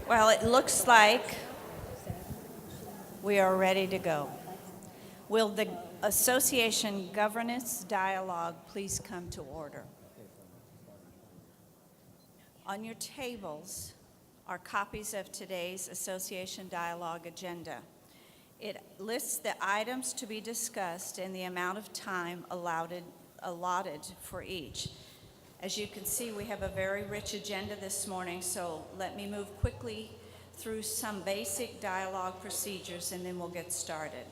Well, it looks like we are ready to go. Will the Association Governance Dialogue please come to order? On your tables are copies of today's Association Dialogue agenda. It lists the items to be discussed and the amount of time allotted for each. As you can see, we have a very rich agenda this morning, so let me move quickly through some basic dialogue procedures and then we'll get started.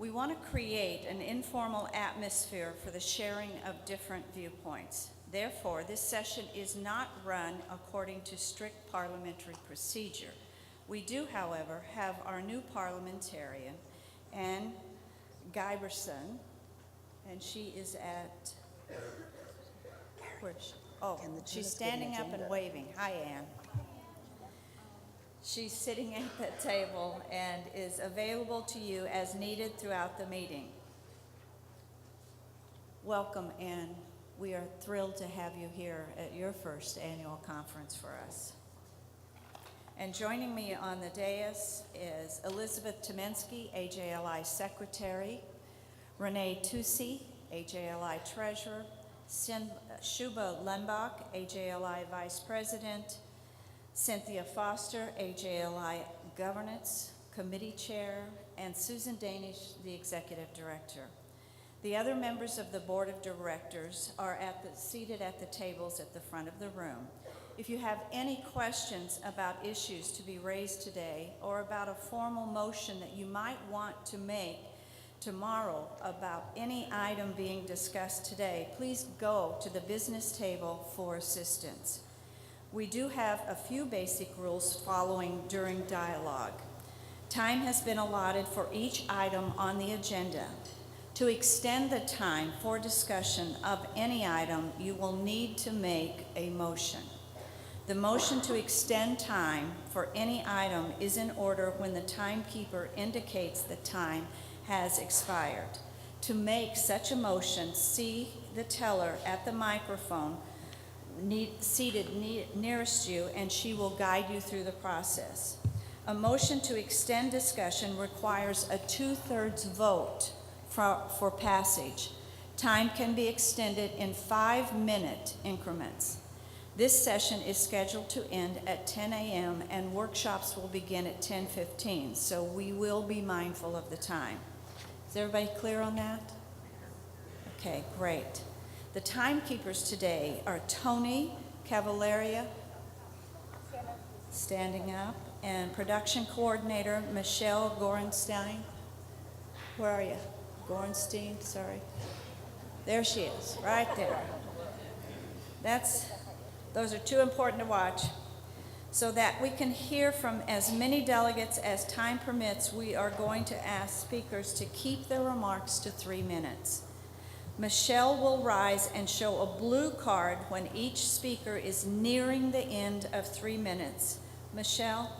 We want to create an informal atmosphere for the sharing of different viewpoints. Therefore, this session is not run according to strict parliamentary procedure. We do, however, have our new parliamentarian, Ann Giberson, and she is at, where's she? Oh, she's standing up and waving. Hi, Ann. She's sitting at that table and is available to you as needed throughout the meeting. Welcome, Ann. We are thrilled to have you here at your first annual conference for us. And joining me on the dais is Elizabeth Tomensky, AJLI Secretary, Renee Tusi, AJLI Treasurer, Shuba Lembach, AJLI Vice President, Cynthia Foster, AJLI Governance Committee Chair, and Susan Danish, the Executive Director. The other members of the Board of Directors are seated at the tables at the front of the room. If you have any questions about issues to be raised today or about a formal motion that you might want to make tomorrow about any item being discussed today, please go to the business table for assistance. We do have a few basic rules following during dialogue. Time has been allotted for each item on the agenda. To extend the time for discussion of any item, you will need to make a motion. The motion to extend time for any item is in order when the timekeeper indicates the time has expired. To make such a motion, see the teller at the microphone seated nearest you, and she will guide you through the process. A motion to extend discussion requires a 2/3 vote for passage. Time can be extended in 5-minute increments. This session is scheduled to end at 10 a.m. and workshops will begin at 10:15, so we will be mindful of the time. Is everybody clear on that? Okay, great. The timekeepers today are Tony Cavalaria, standing up, and production coordinator Michelle Gorenstein. Where are you? Gorenstein, sorry. There she is, right there. Those are too important to watch. So that we can hear from as many delegates as time permits, we are going to ask speakers to keep their remarks to 3 minutes. Michelle will rise and show a blue card when each speaker is nearing the end of 3 minutes. Michelle,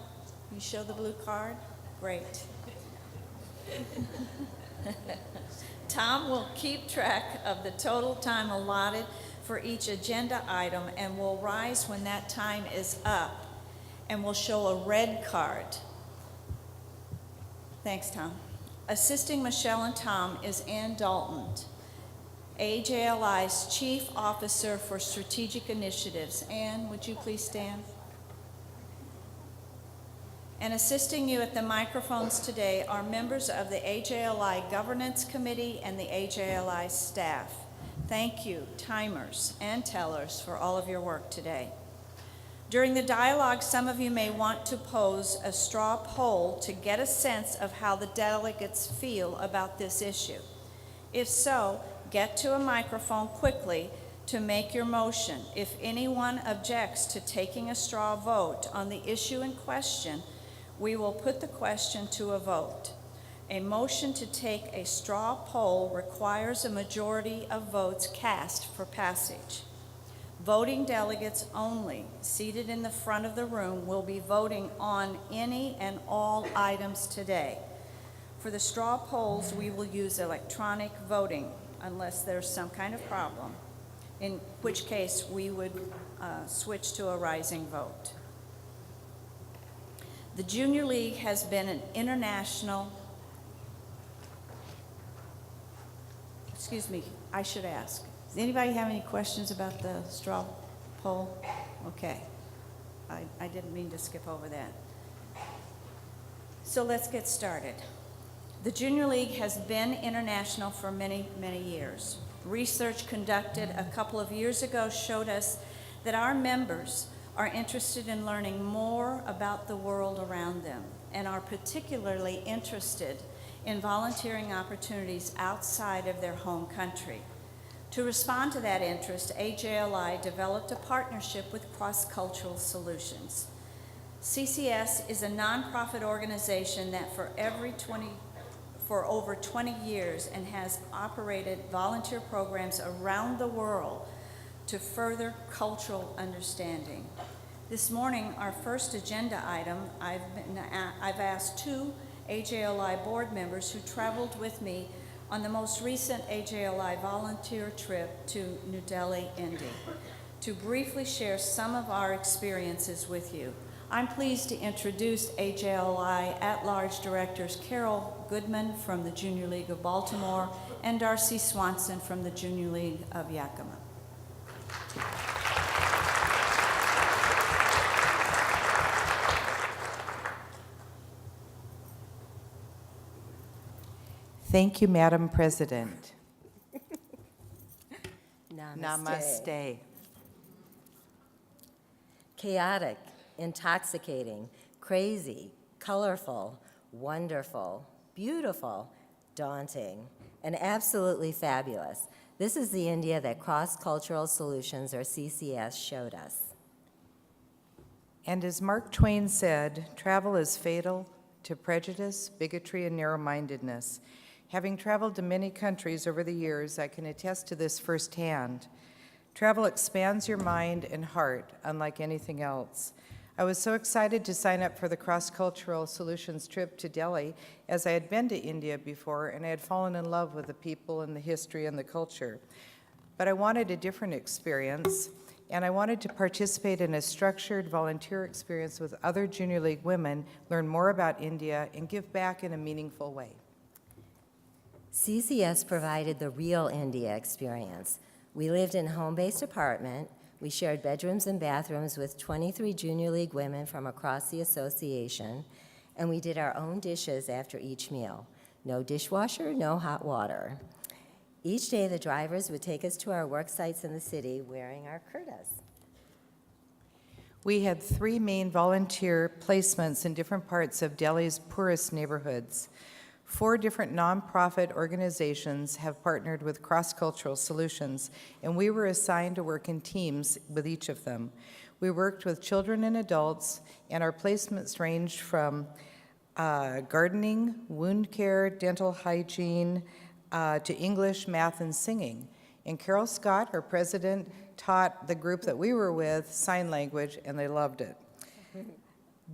you show the blue card? Great. Tom will keep track of the total time allotted for each agenda item and will rise when that time is up and will show a red card. Thanks, Tom. Assisting Michelle and Tom is Ann Dalton, AJLI's Chief Officer for Strategic Initiatives. Ann, would you please stand? And assisting you at the microphones today are members of the AJLI Governance Committee and the AJLI staff. Thank you, timers and tellers, for all of your work today. During the dialogue, some of you may want to pose a straw poll to get a sense of how the delegates feel about this issue. If so, get to a microphone quickly to make your motion. If anyone objects to taking a straw vote on the issue in question, we will put the question to a vote. A motion to take a straw poll requires a majority of votes cast for passage. Voting delegates only, seated in the front of the room, will be voting on any and all items today. For the straw polls, we will use electronic voting unless there's some kind of problem, in which case we would switch to a rising vote. The Junior League has been an international, excuse me, I should ask. Does anybody have any questions about the straw poll? Okay. I didn't mean to skip over that. So let's get started. The Junior League has been international for many, many years. Research conducted a couple of years ago showed us that our members are interested in learning more about the world around them and are particularly interested in volunteering opportunities outside of their home country. To respond to that interest, AJLI developed a partnership with Cross-Cultural Solutions. CCS is a nonprofit organization that for over 20 years and has operated volunteer programs around the world to further cultural understanding. This morning, our first agenda item, I've asked two AJLI board members who traveled with me on the most recent AJLI volunteer trip to New Delhi, India, to briefly share some of our experiences with you. I'm pleased to introduce AJLI at-large directors Carol Goodman from the Junior League of Baltimore and Darcy Swanson from the Junior League of Yakima. Thank you, Madam President. Namaste. Chaotic, intoxicating, crazy, colorful, wonderful, beautiful, daunting, and absolutely fabulous. This is the India that Cross-Cultural Solutions, or CCS, showed us. And as Mark Twain said, travel is fatal to prejudice, bigotry, and narrow-mindedness. Having traveled to many countries over the years, I can attest to this firsthand. Travel expands your mind and heart, unlike anything else. I was so excited to sign up for the Cross-Cultural Solutions trip to Delhi, as I had been to India before, and I had fallen in love with the people and the history and the culture. But I wanted a different experience, and I wanted to participate in a structured volunteer experience with other Junior League women, learn more about India, and give back in a meaningful way. CCS provided the real India experience. We lived in a home-based apartment. We shared bedrooms and bathrooms with 23 Junior League women from across the association, and we did our own dishes after each meal. No dishwasher, no hot water. Each day, the drivers would take us to our work sites in the city wearing our kurtas. We had 3 main volunteer placements in different parts of Delhi's poorest neighborhoods. 4 different nonprofit organizations have partnered with Cross-Cultural Solutions, and we were assigned to work in teams with each of them. We worked with children and adults, and our placements ranged from gardening, wound care, dental hygiene, to English, math, and singing. And Carol Scott, our president, taught the group that we were with sign language, and they loved it.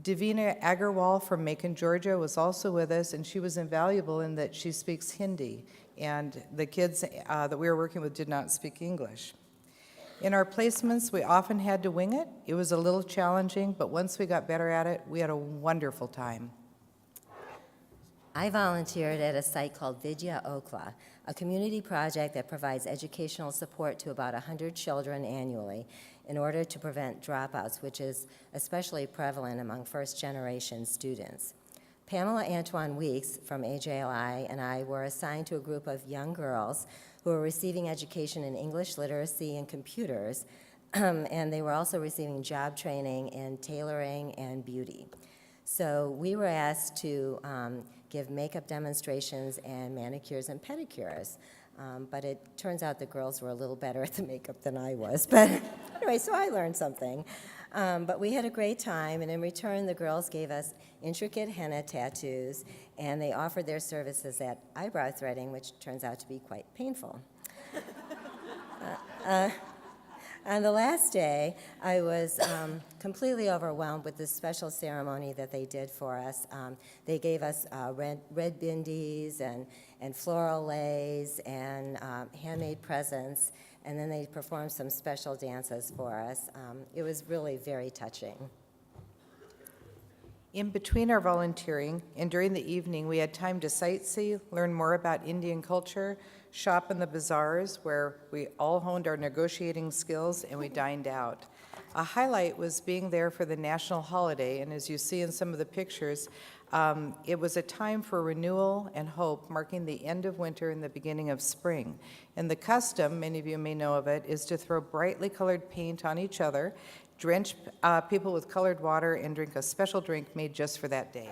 Davina Agarwal from Macon, Georgia was also with us, and she was invaluable in that she speaks Hindi, and the kids that we were working with did not speak English. In our placements, we often had to wing it. It was a little challenging, but once we got better at it, we had a wonderful time. I volunteered at a site called Vidya Okla, a community project that provides educational support to about 100 children annually in order to prevent dropouts, which is especially prevalent among first-generation students. Pamela Antoine Weeks from AJLI and I were assigned to a group of young girls who were receiving education in English literacy and computers, and they were also receiving job training in tailoring and beauty. So we were asked to give makeup demonstrations and manicures and pedicures. But it turns out the girls were a little better at the makeup than I was. But anyway, so I learned something. But we had a great time, and in return, the girls gave us intricate henna tattoos, and they offered their services at eyebrow threading, which turns out to be quite painful. On the last day, I was completely overwhelmed with this special ceremony that they did for us. They gave us red bindis and floral leis and handmade presents, and then they performed some special dances for us. It was really very touching. In between our volunteering and during the evening, we had time to sightsee, learn more about Indian culture, shop in the bazaars where we all honed our negotiating skills, and we dined out. A highlight was being there for the national holiday, and as you see in some of the pictures, it was a time for renewal and hope, marking the end of winter and the beginning of spring. And the custom, many of you may know of it, is to throw brightly colored paint on each other, drench people with colored water, and drink a special drink made just for that day.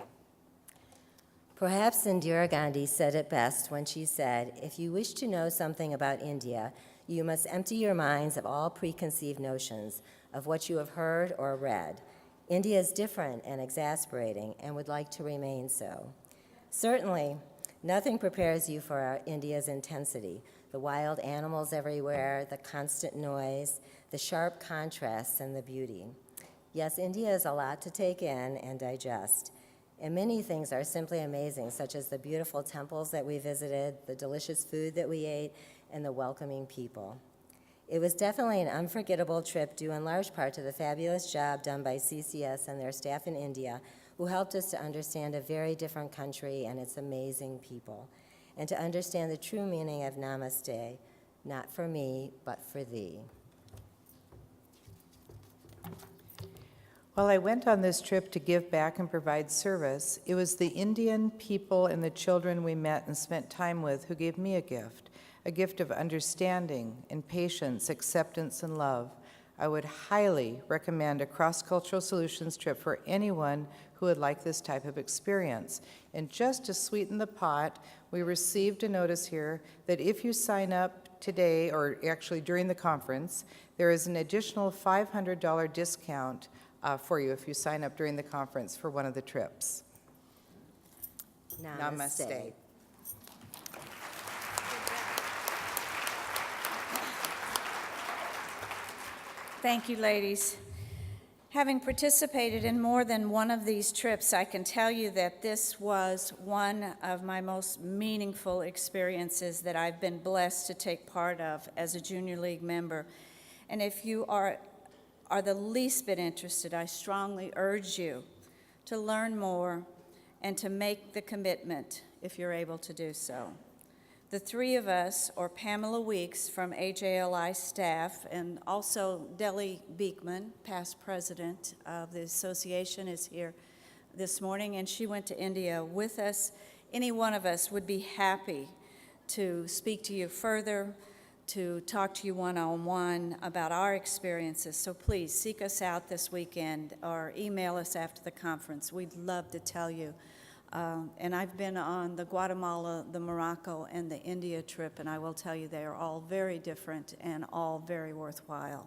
Perhaps Indira Gandhi said it best when she said, "If you wish to know something about India, you must empty your minds of all preconceived notions of what you have heard or read. India is different and exasperating and would like to remain so." Certainly, nothing prepares you for India's intensity, the wild animals everywhere, the constant noise, the sharp contrasts, and the beauty. Yes, India is a lot to take in and digest, and many things are simply amazing, such as the beautiful temples that we visited, the delicious food that we ate, and the welcoming people. It was definitely an unforgettable trip due in large part to the fabulous job done by CCS and their staff in India, who helped us to understand a very different country and its amazing people, and to understand the true meaning of namaste, not for me, but for thee. While I went on this trip to give back and provide service, it was the Indian people and the children we met and spent time with who gave me a gift of understanding and patience, acceptance, and love. I would highly recommend a cross-cultural solutions trip for anyone who would like this type of experience. And just to sweeten the pot, we received a notice here that if you sign up today, or actually during the conference, there is an additional $500 discount for you if you sign up during the conference for one of the trips. Namaste. Thank you, ladies. Having participated in more than one of these trips, I can tell you that this was one of my most meaningful experiences that I've been blessed to take part of as a Junior League member. And if you are the least bit interested, I strongly urge you to learn more and to make the commitment if you're able to do so. The three of us, or Pamela Weeks from AJLI staff, and also Deli Beekman, past president of the association, is here this morning, and she went to India with us. Any one of us would be happy to speak to you further, to talk to you one-on-one about our experiences. So please seek us out this weekend or email us after the conference. We'd love to tell you. And I've been on the Guatemala, the Morocco, and the India trip, and I will tell you they are all very different and all very worthwhile.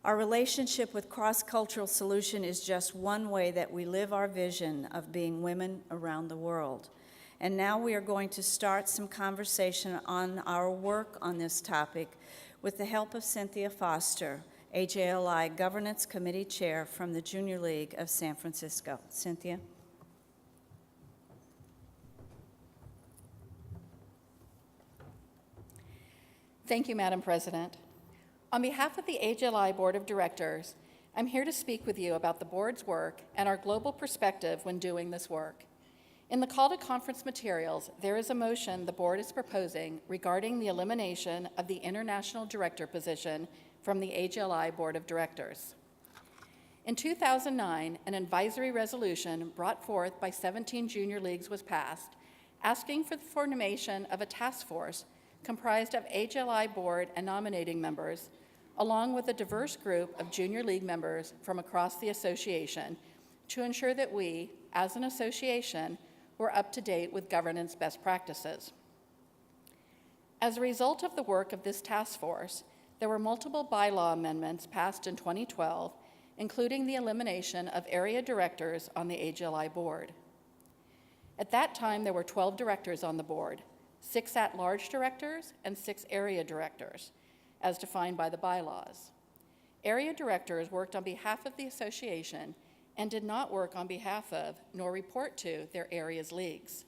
Our relationship with Cross-Cultural Solution is just one way that we live our vision of being women around the world. And now we are going to start some conversation on our work on this topic with the help of Cynthia Foster, AJLI Governance Committee Chair from the Junior League of San Francisco. Cynthia. Thank you, Madam President. On behalf of the AJLI Board of Directors, I'm here to speak with you about the board's work and our global perspective when doing this work. In the call to conference materials, there is a motion the board is proposing regarding the elimination of the international director position from the AJLI Board of Directors. In 2009, an advisory resolution brought forth by 17 junior leagues was passed, asking for the formation of a task force comprised of AJLI board and nominating members, along with a diverse group of junior league members from across the association, to ensure that we, as an association, were up to date with governance best practices. As a result of the work of this task force, there were multiple bylaw amendments passed in 2012, including the elimination of area directors on the AJLI board. At that time, there were 12 directors on the board, 6 at-large directors and 6 area directors, as defined by the bylaws. Area directors worked on behalf of the association and did not work on behalf of nor report to their area's leagues.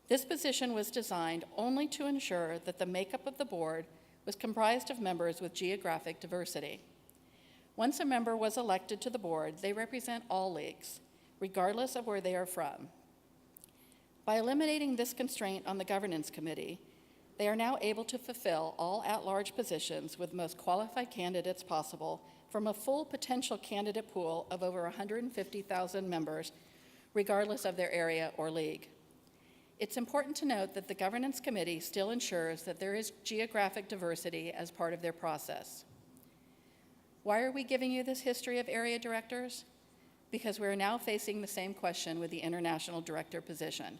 This position was designed only to ensure that the makeup of the board was comprised of members with geographic diversity. Once a member was elected to the board, they represent all leagues, regardless of where they are from. By eliminating this constraint on the governance committee, they are now able to fulfill all at-large positions with the most qualified candidates possible from a full potential candidate pool of over 150,000 members, regardless of their area or league. It's important to note that the governance committee still ensures that there is geographic diversity as part of their process. Why are we giving you this history of area directors? Because we are now facing the same question with the international director position.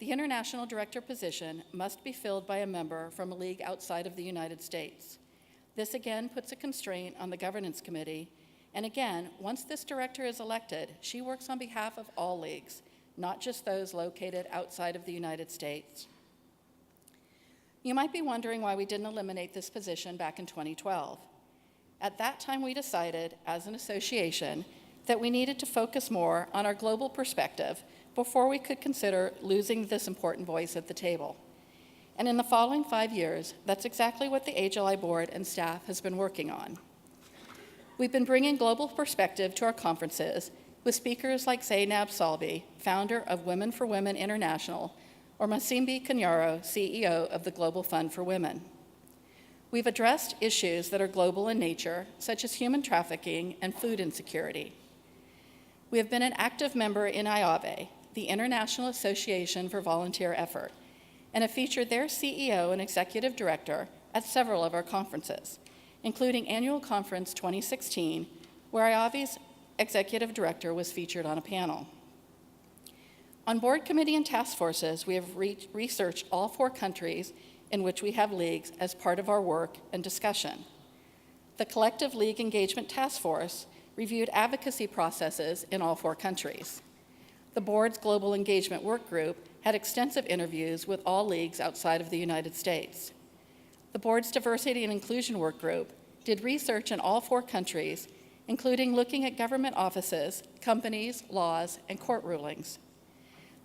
The international director position must be filled by a member from a league outside of the United States. This again puts a constraint on the governance committee, and again, once this director is elected, she works on behalf of all leagues, not just those located outside of the United States. You might be wondering why we didn't eliminate this position back in 2012. At that time, we decided, as an association, that we needed to focus more on our global perspective before we could consider losing this important voice at the table. And in the following 5 years, that's exactly what the AJLI board and staff has been working on. We've been bringing global perspective to our conferences with speakers like Zainab Salbi, founder of Women for Women International, or Masimbi Kanyaro, CEO of the Global Fund for Women. We've addressed issues that are global in nature, such as human trafficking and food insecurity. We have been an active member in IAVE, the International Association for Volunteer Effort, and have featured their CEO and executive director at several of our conferences, including Annual Conference 2016, where IAVE's executive director was featured on a panel. On board committee and task forces, we have researched all 4 countries in which we have leagues as part of our work and discussion. The Collective League Engagement Task Force reviewed advocacy processes in all 4 countries. The board's Global Engagement Work Group had extensive interviews with all leagues outside of the United States. The board's Diversity and Inclusion Work Group did research in all 4 countries, including looking at government offices, companies, laws, and court rulings.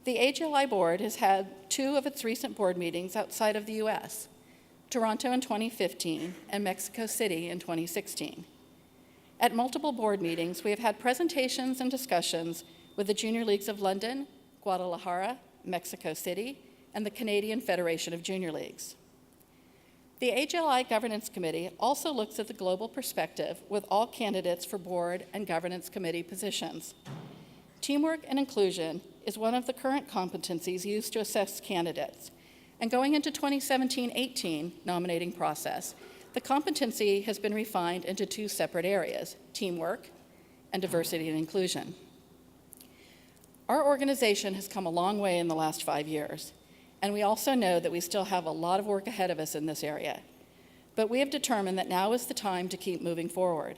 The AJLI board has had 2 of its recent board meetings outside of the US, Toronto in 2015 and Mexico City in 2016. At multiple board meetings, we have had presentations and discussions with the Junior Leagues of London, Guadalajara, Mexico City, and the Canadian Federation of Junior Leagues. The AJLI Governance Committee also looks at the global perspective with all candidates for board and governance committee positions. Teamwork and inclusion is one of the current competencies used to assess candidates. And going into 2017-18 nominating process, the competency has been refined into 2 separate areas, teamwork and diversity and inclusion. Our organization has come a long way in the last 5 years, and we also know that we still have a lot of work ahead of us in this area. But we have determined that now is the time to keep moving forward.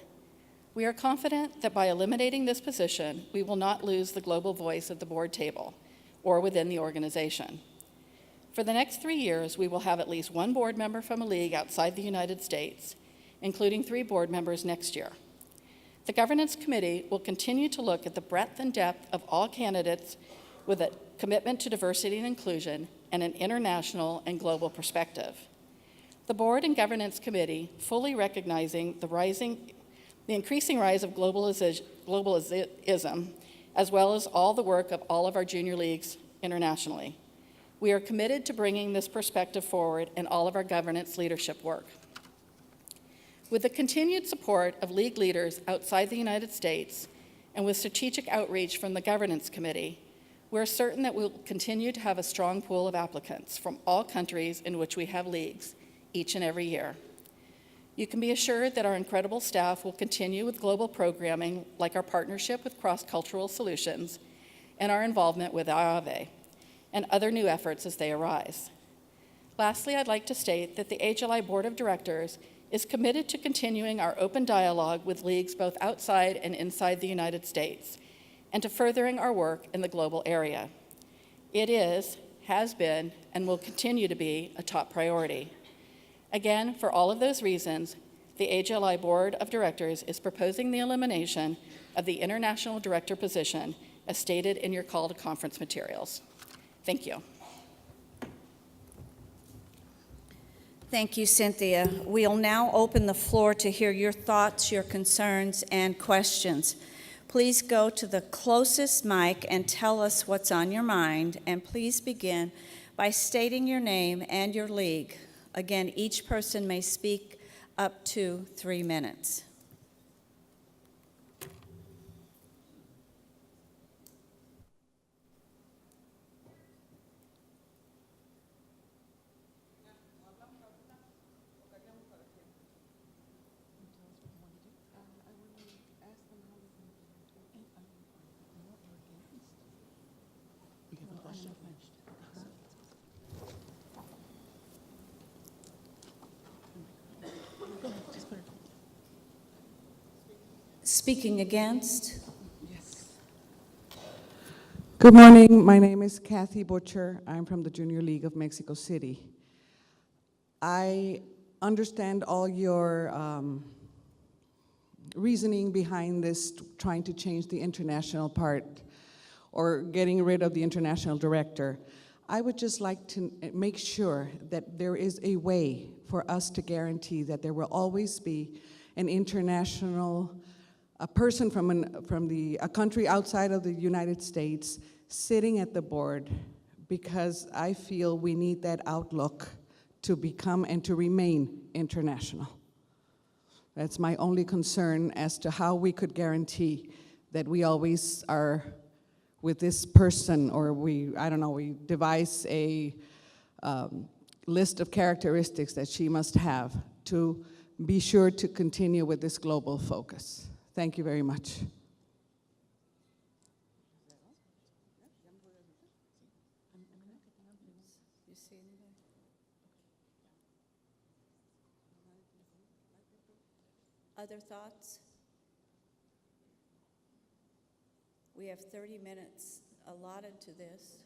We are confident that by eliminating this position, we will not lose the global voice at the board table or within the organization. For the next 3 years, we will have at least 1 board member from a league outside the United States, including 3 board members next year. The Governance Committee will continue to look at the breadth and depth of all candidates with a commitment to diversity and inclusion and an international and global perspective. The Board and Governance Committee, fully recognizing the increasing rise of globalism, as well as all the work of all of our junior leagues internationally. We are committed to bringing this perspective forward in all of our governance leadership work. With the continued support of league leaders outside the United States and with strategic outreach from the Governance Committee, we're certain that we'll continue to have a strong pool of applicants from all countries in which we have leagues each and every year. You can be assured that our incredible staff will continue with global programming like our partnership with Cross-Cultural Solutions and our involvement with IAVE and other new efforts as they arise. Lastly, I'd like to state that the AJLI Board of Directors is committed to continuing our open dialogue with leagues both outside and inside the United States, and to furthering our work in the global area. It is, has been, and will continue to be a top priority. Again, for all of those reasons, the AJLI Board of Directors is proposing the elimination of the International Director position as stated in your call to conference materials. Thank you. Thank you, Cynthia. We'll now open the floor to hear your thoughts, your concerns, and questions. Please go to the closest mic and tell us what's on your mind, and please begin by stating your name and your league. Again, each person may speak up to 3 minutes. Speaking against? Good morning. My name is Kathy Butcher. I'm from the Junior League of Mexico City. I understand all your reasoning behind this, trying to change the international part or getting rid of the international director. I would just like to make sure that there is a way for us to guarantee that there will always be an international a person from a country outside of the United States sitting at the board, because I feel we need that outlook to become and to remain international. That's my only concern as to how we could guarantee that we always are with this person, or we devise a list of characteristics that she must have to be sure to continue with this global focus. Thank you very much. Other thoughts? We have 30 minutes allotted to this.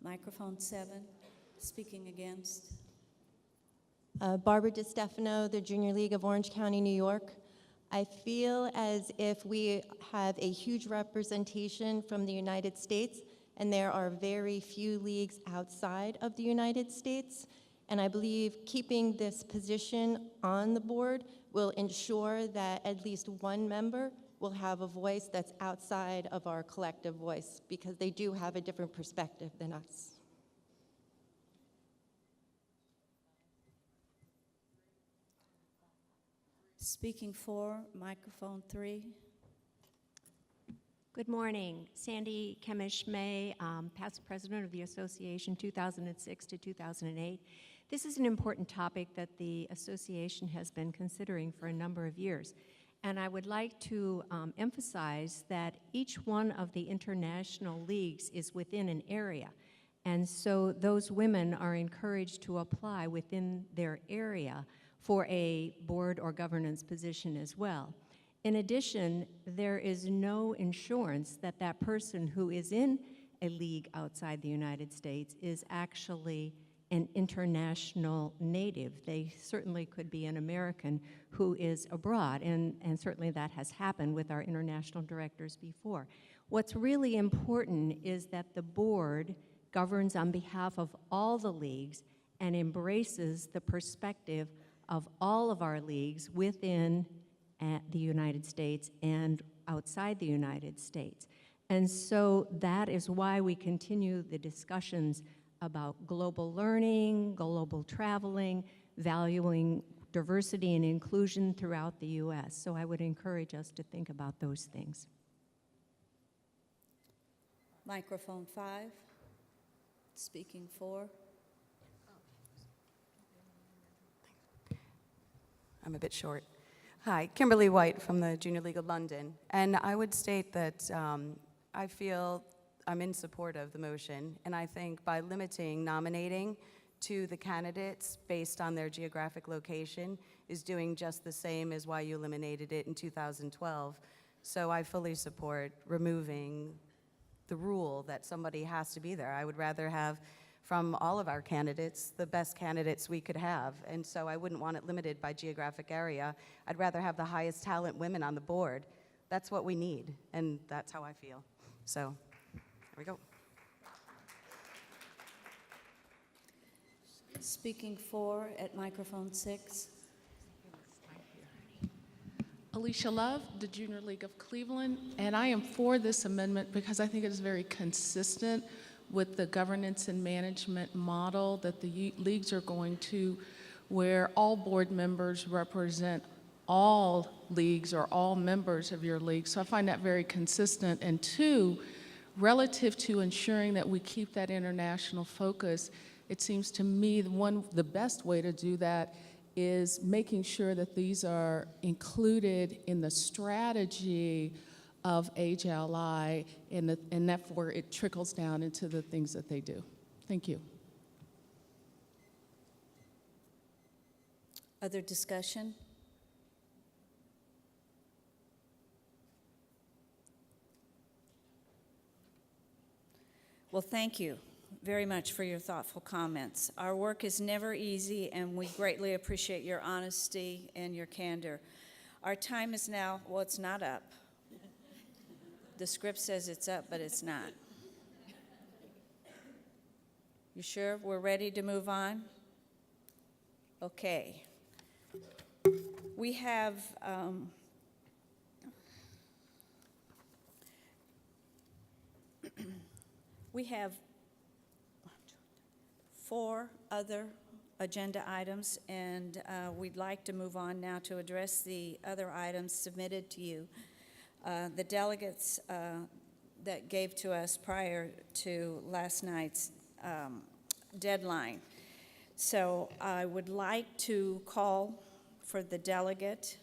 Microphone 7, speaking against. Barbara DiStefano, the Junior League of Orange County, New York. I feel as if we have a huge representation from the United States, and there are very few leagues outside of the United States. And I believe keeping this position on the board will ensure that at least one member will have a voice that's outside of our collective voice, because they do have a different perspective than us. Speaking for, microphone 3. Good morning. Sandy Kemish-May, past president of the association 2006 to 2008. This is an important topic that the association has been considering for a number of years. And I would like to emphasize that each one of the international leagues is within an area. And so those women are encouraged to apply within their area for a board or governance position as well. In addition, there is no insurance that that person who is in a league outside the United States is actually an international native. They certainly could be an American who is abroad, and certainly that has happened with our international directors before. What's really important is that the board governs on behalf of all the leagues and embraces the perspective of all of our leagues within the United States and outside the United States. And so that is why we continue the discussions about global learning, global traveling, valuing diversity and inclusion throughout the U.S. So I would encourage us to think about those things. Microphone 5, speaking for. I'm a bit short. Hi, Kimberly White from the Junior League of London. And I would state that I feel I'm in support of the motion, and I think by limiting nominating to the candidates based on their geographic location is doing just the same as why you eliminated it in 2012. So I fully support removing the rule that somebody has to be there. I would rather have from all of our candidates the best candidates we could have, and so I wouldn't want it limited by geographic area. I'd rather have the highest talent women on the board. That's what we need, and that's how I feel. So, there we go. Speaking for at microphone 6. Alicia Love, the Junior League of Cleveland, and I am for this amendment because I think it is very consistent with the governance and management model that the leagues are going to, where all board members represent all leagues or all members of your league. So I find that very consistent. And two, relative to ensuring that we keep that international focus, it seems to me the best way to do that is making sure that these are included in the strategy of AJLI, and therefore it trickles down into the things that they do. Thank you. Other discussion? Well, thank you very much for your thoughtful comments. Our work is never easy, and we greatly appreciate your honesty and your candor. Our time is now, well, it's not up. The script says it's up, but it's not. You sure we're ready to move on? Okay. We have we have 4 other agenda items, and we'd like to move on now to address the other items submitted to you. The delegates that gave to us prior to last night's deadline. So I would like to call for the delegate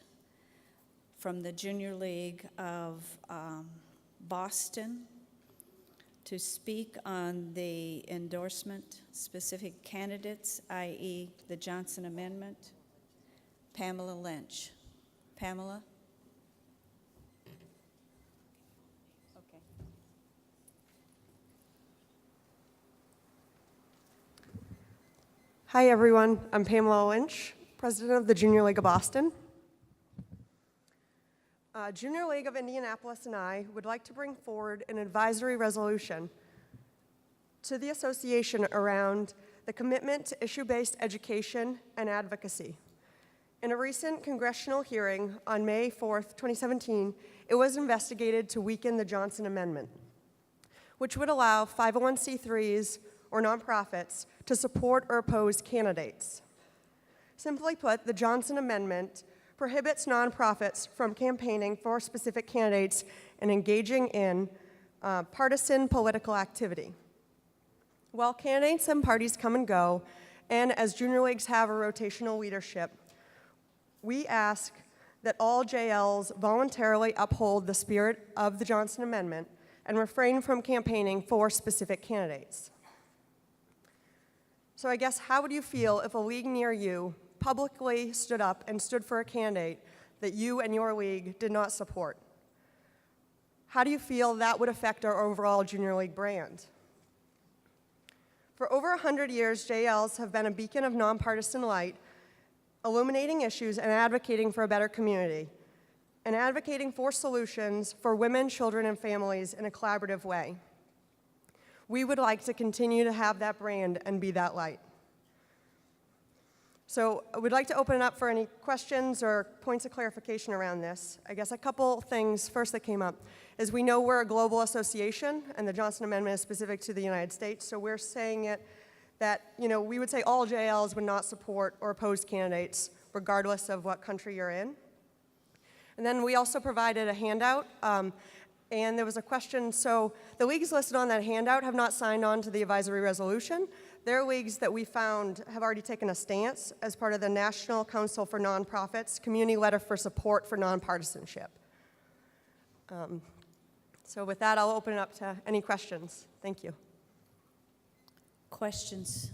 from the Junior League of Boston to speak on the endorsement specific candidates, i.e. the Johnson Amendment, Pamela Lynch. Pamela? Okay. Hi, everyone. I'm Pamela Lynch, president of the Junior League of Boston. Junior League of Indianapolis and I would like to bring forward an advisory resolution to the association around the commitment to issue-based education and advocacy. In a recent congressional hearing on May 4th, 2017, it was investigated to weaken the Johnson Amendment, which would allow 501c3s or nonprofits to support or oppose candidates. Simply put, the Johnson Amendment prohibits nonprofits from campaigning for specific candidates and engaging in partisan political activity. While candidates and parties come and go, and as junior leagues have a rotational leadership, we ask that all JLs voluntarily uphold the spirit of the Johnson Amendment and refrain from campaigning for specific candidates. So I guess, how would you feel if a league near you publicly stood up and stood for a candidate that you and your league did not support? How do you feel that would affect our overall junior league brand? For over 100 years, JLs have been a beacon of nonpartisan light, illuminating issues and advocating for a better community, and advocating for solutions for women, children, and families in a collaborative way. We would like to continue to have that brand and be that light. So we'd like to open it up for any questions or points of clarification around this. I guess a couple things first that came up is we know we're a global association, and the Johnson Amendment is specific to the United States, so we're saying it that, we would say all JLs would not support or oppose candidates regardless of what country you're in. And then we also provided a handout, and there was a question, so the leagues listed on that handout have not signed on to the advisory resolution. Their leagues that we found have already taken a stance as part of the National Council for Nonprofits Community Letter for Support for Nonpartisanship. So with that, I'll open it up to any questions. Thank you. Questions?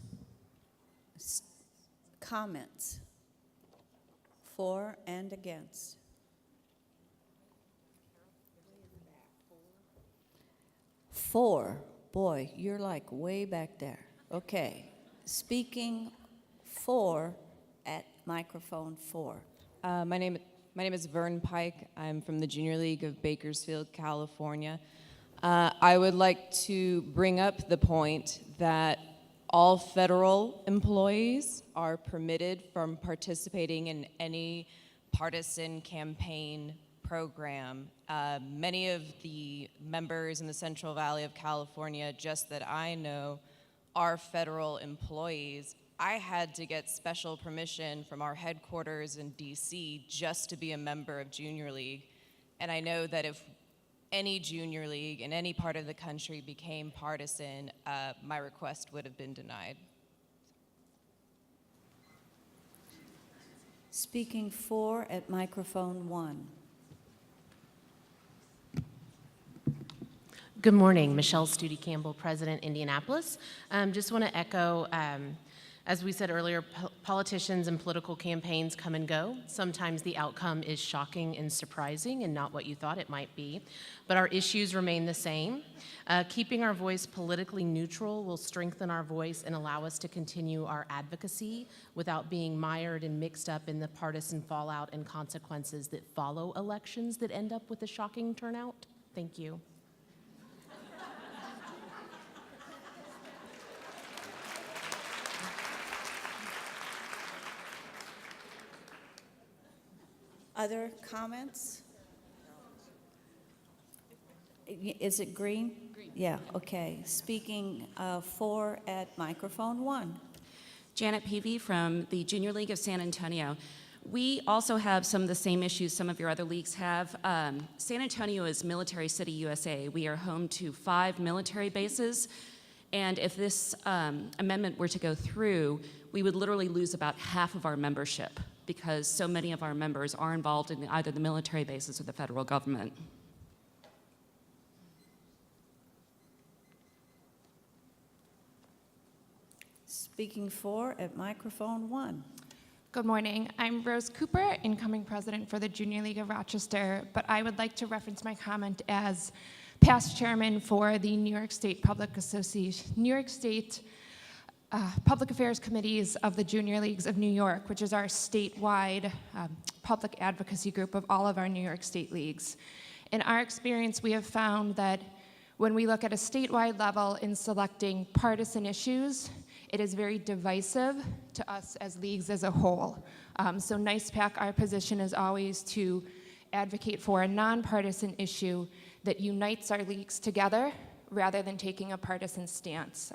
Comments? For and against? For. Boy, you're like way back there. Okay. Speaking for at microphone 4. My name is Vern Pike. I'm from the Junior League of Bakersfield, California. I would like to bring up the point that all federal employees are permitted from participating in any partisan campaign program. Many of the members in the Central Valley of California, just that I know, are federal employees. I had to get special permission from our headquarters in DC just to be a member of Junior League. And I know that if any junior league in any part of the country became partisan, my request would have been denied. Speaking for at microphone 1. Good morning, Michelle Studi Campbell, President, Indianapolis. Just want to echo, as we said earlier, politicians and political campaigns come and go. Sometimes the outcome is shocking and surprising and not what you thought it might be, but our issues remain the same. Keeping our voice politically neutral will strengthen our voice and allow us to continue our advocacy without being mired and mixed up in the partisan fallout and consequences that follow elections that end up with a shocking turnout. Thank you. Other comments? Is it green? Green. Yeah, okay. Speaking for at microphone 1. Janet Peavy from the Junior League of San Antonio. We also have some of the same issues some of your other leagues have. San Antonio is Military City, USA. We are home to 5 military bases, and if this amendment were to go through, we would literally lose about half of our membership because so many of our members are involved in either the military bases or the federal government. Speaking for at microphone 1. Good morning. I'm Rose Cooper, incoming president for the Junior League of Rochester, but I would like to reference my comment as past chairman for the New York State Public Association, New York State Public Affairs Committees of the Junior Leagues of New York, which is our statewide public advocacy group of all of our New York State leagues. In our experience, we have found that when we look at a statewide level in selecting partisan issues, it is very divisive to us as leagues as a whole. So NICEPAC, our position is always to advocate for a nonpartisan issue that unites our leagues together rather than taking a partisan stance.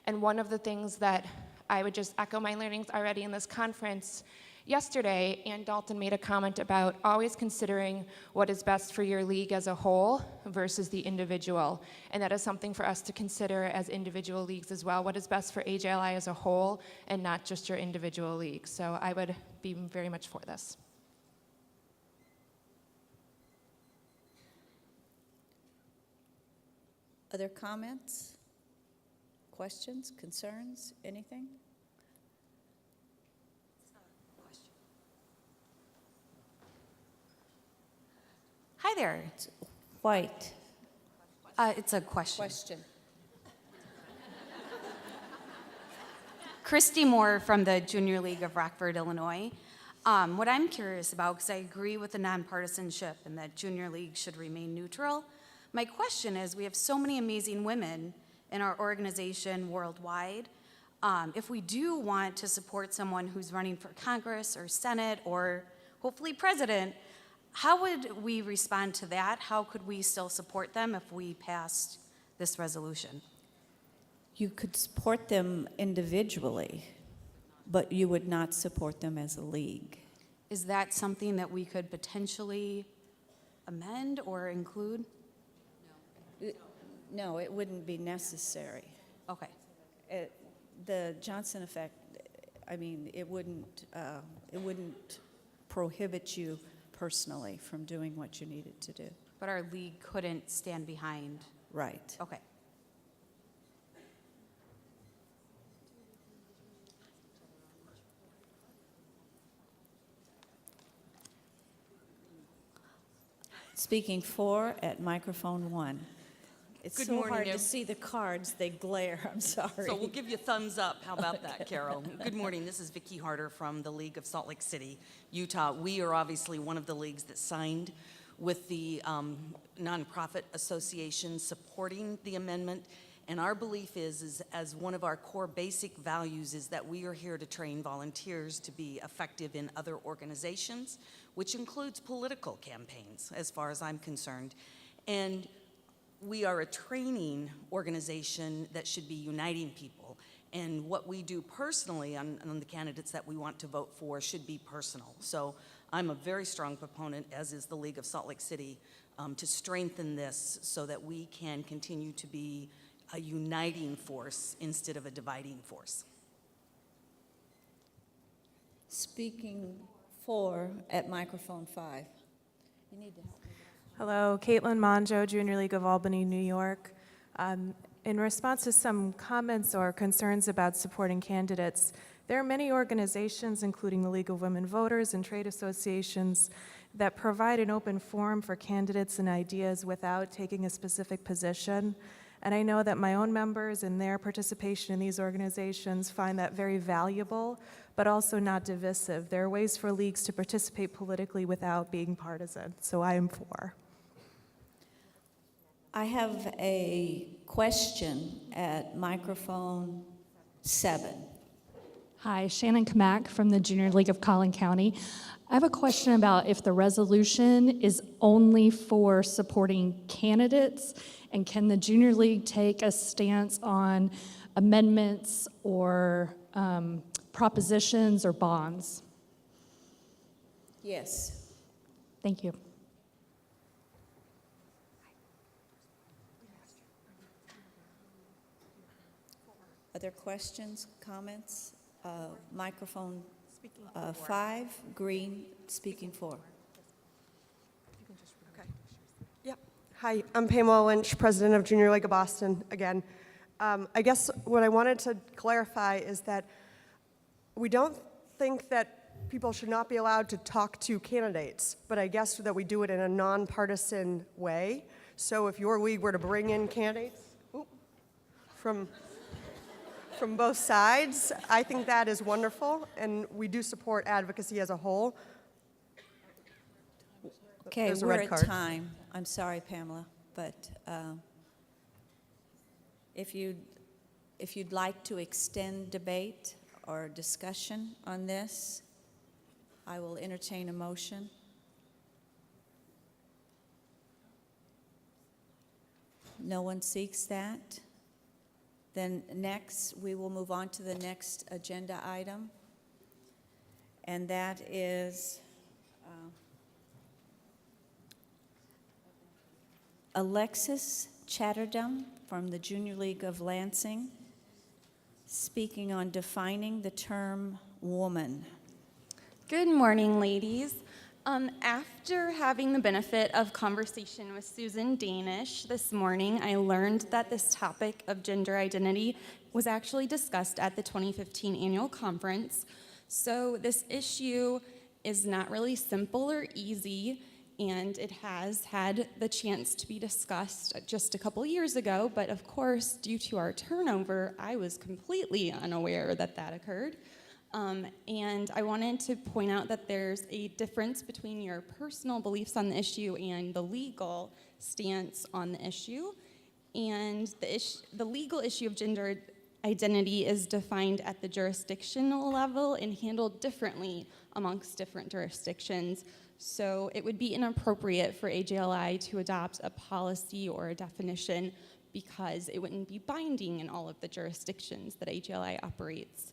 And one of the things that I would just echo my learnings already in this conference, yesterday, Ann Dalton made a comment about always considering what is best for your league as a whole versus the individual. And that is something for us to consider as individual leagues as well. What is best for AJLI as a whole and not just your individual league. So I would be very much for this. Other comments? Questions, concerns, anything? Hi there. White. It's a question. Question. Christy Moore from the Junior League of Rockford, Illinois. What I'm curious about, because I agree with the nonpartisanship and that Junior League should remain neutral, my question is, we have so many amazing women in our organization worldwide. If we do want to support someone who's running for Congress or Senate or hopefully president, how would we respond to that? How could we still support them if we passed this resolution? You could support them individually, but you would not support them as a league. Is that something that we could potentially amend or include? No, it wouldn't be necessary. Okay. The Johnson effect, I mean, it wouldn't prohibit you personally from doing what you needed to do. But our league couldn't stand behind. Right. Okay. Speaking for at microphone 1. It's Good so morning, hard to see the cards, they glare, I'm sorry. So we'll give you a thumbs up. How about that, Carol? Good morning. This is Vicki Harder from the League of Salt Lake City, Utah. We are obviously one of the leagues that signed with the nonprofit association supporting the amendment, And our belief is as one of our core basic values is that we are here to train volunteers to be effective in other organizations, which includes political campaigns, as far as I'm concerned. And we are a training organization that should be uniting people. And what we do personally on the candidates that we want to vote for should be personal. So I'm a very strong proponent, as is the League of Salt Lake City, to strengthen this so that we can continue to be a uniting force instead of a dividing force. Speaking for at microphone 5. You need to help me. Hello, Caitlin Monjo, Junior League of Albany, New York. In response to some comments or concerns about supporting candidates, there are many organizations, including the League of Women Voters and trade associations, that provide an open forum for candidates and ideas without taking a specific position. And I know that my own members and their participation in these organizations find that very valuable, but also not divisive. There are ways for leagues to participate politically without being partisan, so I am for. I have a question at microphone 7. Hi, Shannon Kamak from the Junior League of Collin County. I have a question about if the resolution is only for supporting candidates, and can the Junior League take a stance on amendments or propositions or bonds? Yes. Thank you. Other questions, comments? Microphone 5, green, speaking for. Yep. Hi, I'm Pamela Lynch, president of Junior League of Boston again. I guess what I wanted to clarify is that we don't think that people should not be allowed to talk to candidates, but I guess that we do it in a nonpartisan way. So if your league were to bring in candidates from both sides, I think that is wonderful, and we do support advocacy as a whole. Okay, There's a we're red at card. time. I'm sorry, Pamela, but if you'd like to extend debate or discussion on this, I will entertain a motion. No one seeks that. Then next, we will move on to the next agenda item, and that is Alexis Chatterdom from the Junior League of Lansing, speaking on defining the term woman. Good morning, ladies. After having the benefit of conversation with Susan Danish this morning, I learned that this topic of gender identity was actually discussed at the 2015 annual conference. So this issue is not really simple or easy, and it has had the chance to be discussed just a couple years ago, but of course, due to our turnover, I was completely unaware that that occurred. And I wanted to point out that there's a difference between your personal beliefs on the issue and the legal stance on the issue. And the legal issue of gender identity is defined at the jurisdictional level and handled differently amongst different jurisdictions. So it would be inappropriate for AJLI to adopt a policy or a definition because it wouldn't be binding in all of the jurisdictions that AJLI operates.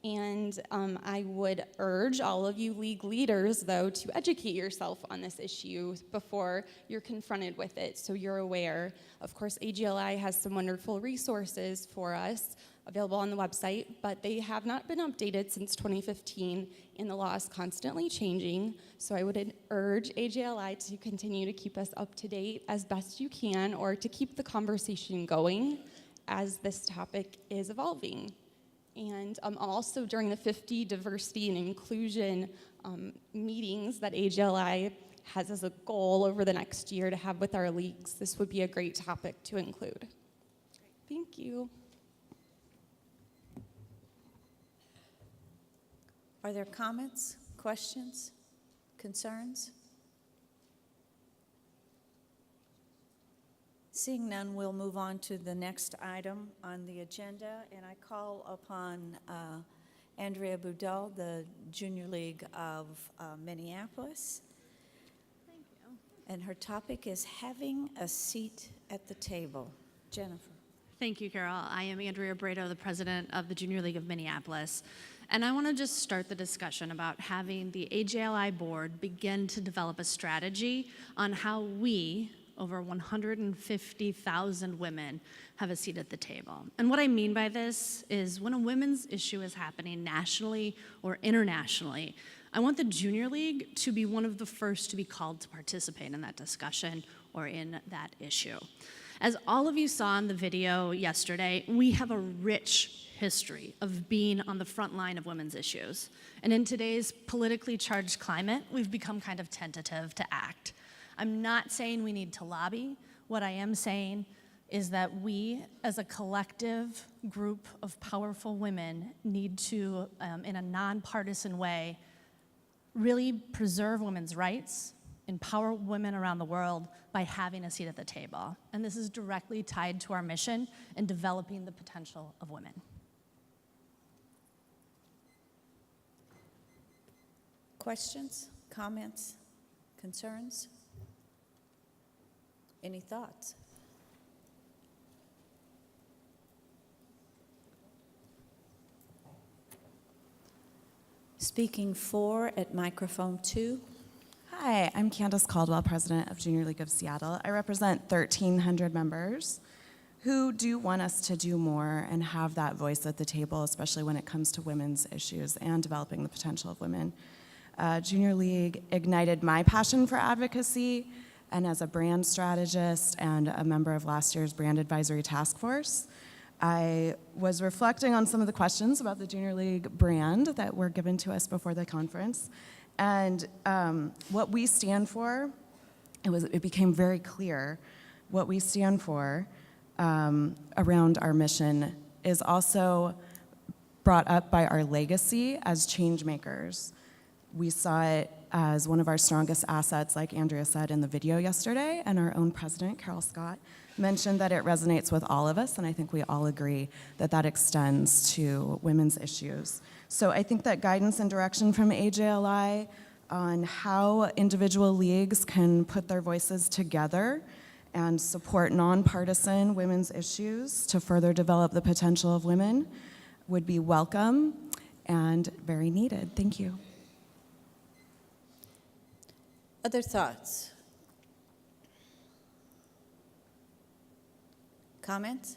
And I would urge all of you league leaders, though, to educate yourself on this issue before you're confronted with it, so you're aware. Of course, AJLI has some wonderful resources for us available on the website, but they have not been updated since 2015, and the law is constantly changing. So I would urge AJLI to continue to keep us up to date as best you can, or to keep the conversation going as this topic is evolving. And also during the 50 diversity and inclusion meetings that AJLI has as a goal over the next year to have with our leagues, this would be a great topic to include. Thank you. Are there comments, questions, concerns? Seeing none, we'll move on to the next item on the agenda, and I call upon Andrea Budell, the Junior League of Minneapolis. Thank you. And her topic is having a seat at the table. Jennifer. Thank you, Carol. I am Andrea Brado, the president of the Junior League of Minneapolis. And I want to just start the discussion about having the AJLI board begin to develop a strategy on how we, over 150,000 women, have a seat at the table. And what I mean by this is when a women's issue is happening nationally or internationally, I want the Junior League to be one of the first to be called to participate in that discussion or in that issue. As all of you saw in the video yesterday, we have a rich history of being on the front line of women's issues. And in today's politically charged climate, we've become kind of tentative to act. I'm not saying we need to lobby. What I am saying is that we, as a collective group of powerful women, need to, in a nonpartisan way, really preserve women's rights, empower women around the world by having a seat at the table. And this is directly tied to our mission in developing the potential of women. Questions, comments, concerns? Any thoughts? Speaking for at microphone 2. Hi, I'm Candace Caldwell, president of Junior League of Seattle. I represent 1,300 members who do want us to do more and have that voice at the table, especially when it comes to women's issues and developing the potential of women. Junior League ignited my passion for advocacy, and as a brand strategist and a member of last year's Brand Advisory Task Force, I was reflecting on some of the questions about the Junior League brand that were given to us before the conference. And what we stand for, it became very clear what we stand for around our mission is also brought up by our legacy as change makers. We saw it as one of our strongest assets, like Andrea said in the video yesterday, and our own president, Carol Scott, mentioned that it resonates with all of us, and I think we all agree that that extends to women's issues. So I think that guidance and direction from AJLI on how individual leagues can put their voices together and support nonpartisan women's issues to further develop the potential of women would be welcome and very needed. Thank you. Other thoughts? Comments?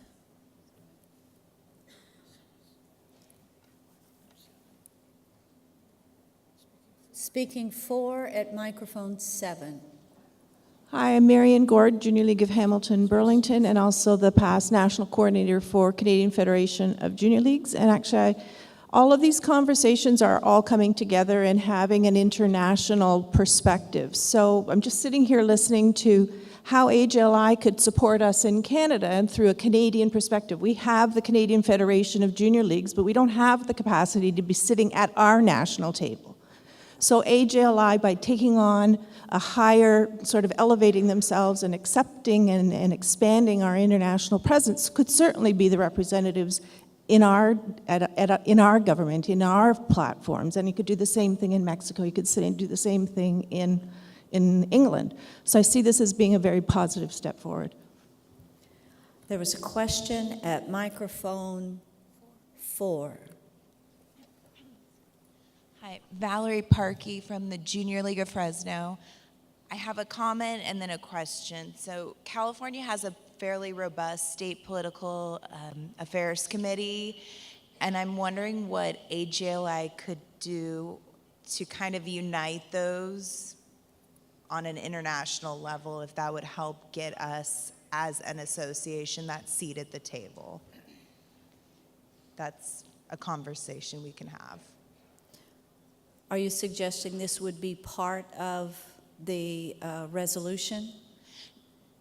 Speaking for at microphone 7. Hi, I'm Marion Gord, Junior League of Hamilton Burlington, and also the past national coordinator for Canadian Federation of Junior Leagues. And actually, all of these conversations are all coming together and having an international perspective. So I'm just sitting here listening to how AJLI could support us in Canada and through a Canadian perspective. We have the Canadian Federation of Junior Leagues, but we don't have the capacity to be sitting at our national table. So AJLI, by taking on a higher, sort of elevating themselves and accepting and expanding our international presence, could certainly be the representatives in our government, in our platforms. And you could do the same thing in Mexico. You could sit and do the same thing in England. So I see this as being a very positive step forward. There was a question at microphone 4. Hi, Valerie Parkey from the Junior League of Fresno. I have a comment and then a question. So California has a fairly robust state political affairs committee, and I'm wondering what AJLI could do to kind of unite those on an international level, if that would help get us as an association that seat at the table. That's a conversation we can have. Are you suggesting this would be part of the resolution?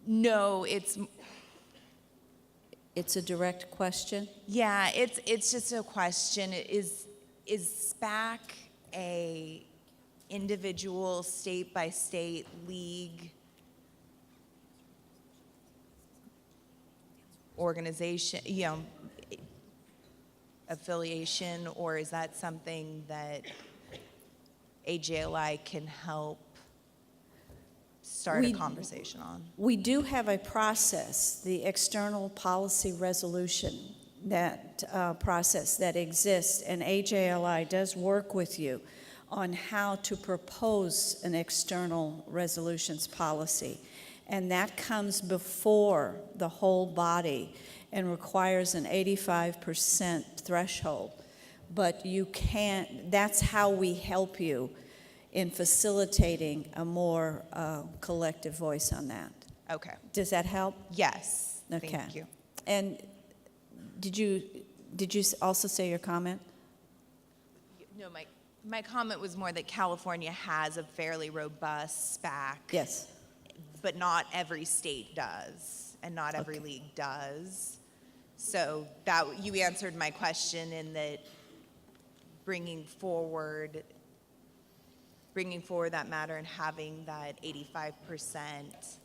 No, it's a direct question? Yeah, it's just a question. Is SPAC a individual state-by-state league organization, affiliation, or is that something that AJLI can help start a conversation on? We do have a process, the external policy resolution, that process that exists, and AJLI does work with you on how to propose an external resolutions policy. And that comes before the whole body and requires an 85% threshold. But you can't, that's how we help you in facilitating a more collective voice on that. Okay. Does that help? Yes. Okay. Thank you. And did you also say your comment? No, my comment was more that California has a fairly robust SPAC. Yes. But not every state does, and not every league does. So that you answered my question in that bringing forward that matter and having that 85%.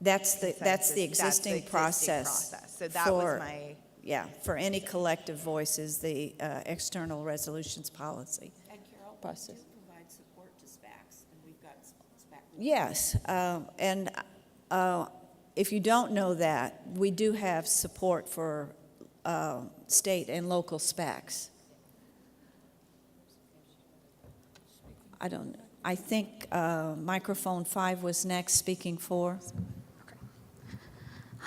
That's the existing process. So that was my. Yeah, for any collective voices, the external resolutions policy. And Carol, process. we do provide support to SPACs, and we've got SPAC. Yes, and if you don't know that, we do have support for state and local SPACs. I think microphone 5 was next, speaking for.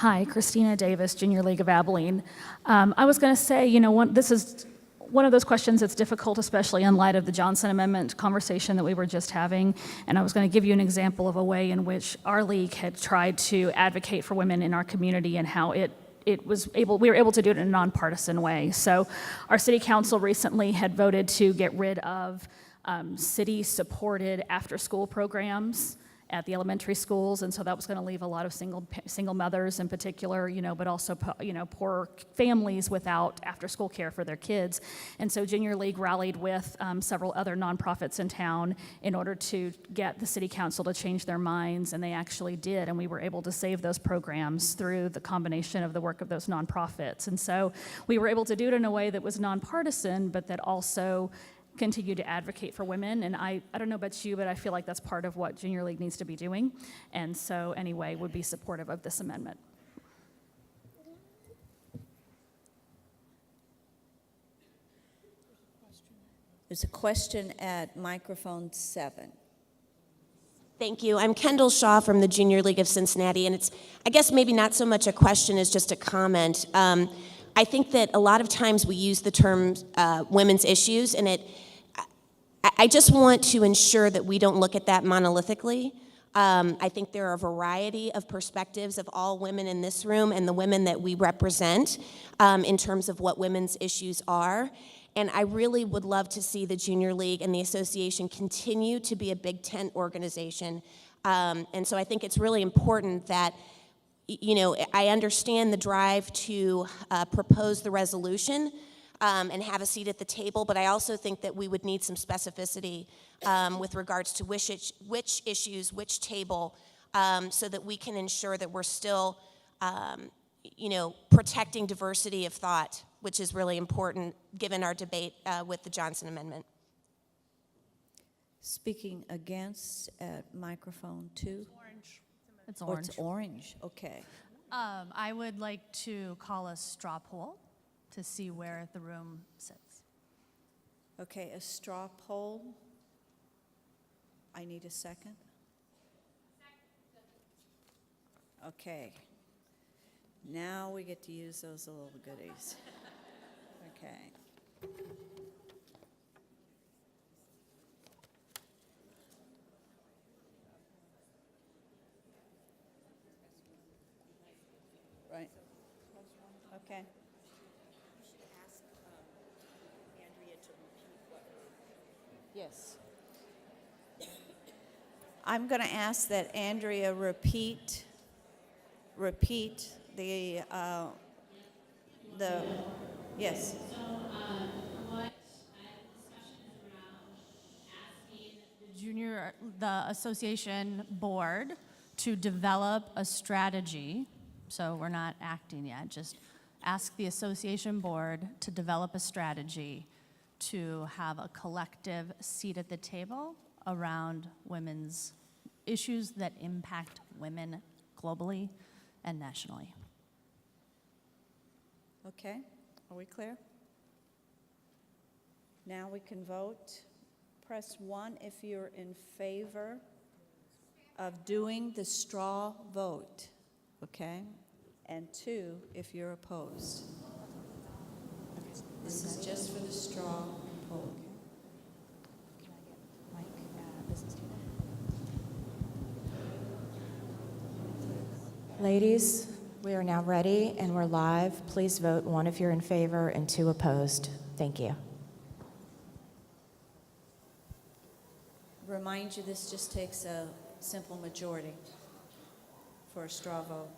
Hi, Christina Davis, Junior League of Abilene. I was going to say, this is one of those questions that's difficult, especially in light of the Johnson Amendment conversation that we were just having. And I was going to give you an example of a way in which our league had tried to advocate for women in our community and how we were able to do it in a nonpartisan way. So our city council recently had voted to get rid of city-supported after-school programs at the elementary schools, and so that was going to leave a lot of single mothers in particular, but also poor families without after-school care for their kids. And so Junior League rallied with several other nonprofits in town in order to get the city council to change their minds, and they actually did, and we were able to save those programs through the combination of the work of those nonprofits. And so we were able to do it in a way that was nonpartisan, but that also continue to advocate for women. And I don't know about you, but I feel like that's part of what Junior League needs to be doing. And so anyway, would be supportive of this amendment. There's a question at microphone 7. Thank you. I'm Kendall Shaw from the Junior League of Cincinnati, and it's, I guess, maybe not so much a question as just a comment. I think that a lot of times we use the term women's issues, and I just want to ensure that we don't look at that monolithically. I think there are a variety of perspectives of all women in this room and the women that we represent in terms of what women's issues are. And I really would love to see the Junior League and the association continue to be a Big Tent organization. And so I think it's really important that, I understand the drive to propose the resolution and have a seat at the table, but I also think that we would need some specificity with regards to which issues, which table, so that we can ensure that we're still, protecting diversity of thought, which is really important given our debate with the Johnson Amendment. Speaking against at microphone 2. Orange. It's orange. Oh, it's orange. Okay. I would like to call a straw poll to see where the room sits. Okay, a straw poll. I need a second. Okay. Now we get to use those little goodies. Okay. Right. Okay. Yes. I'm going to ask that Andrea repeat the yes. The association board to develop a strategy So we're not acting yet. Just ask the association board to develop a strategy to have a collective seat at the table around women's issues that impact women globally and nationally. Okay, are we clear? Now we can vote. Press 1 if you're in favor of doing the straw vote, okay? And 2 if you're opposed. This is just for the straw poll. Ladies, we are now ready and we're live. Please vote 1 if you're in favor and 2 opposed. Thank you. Remind you, this just takes a simple majority for a straw vote.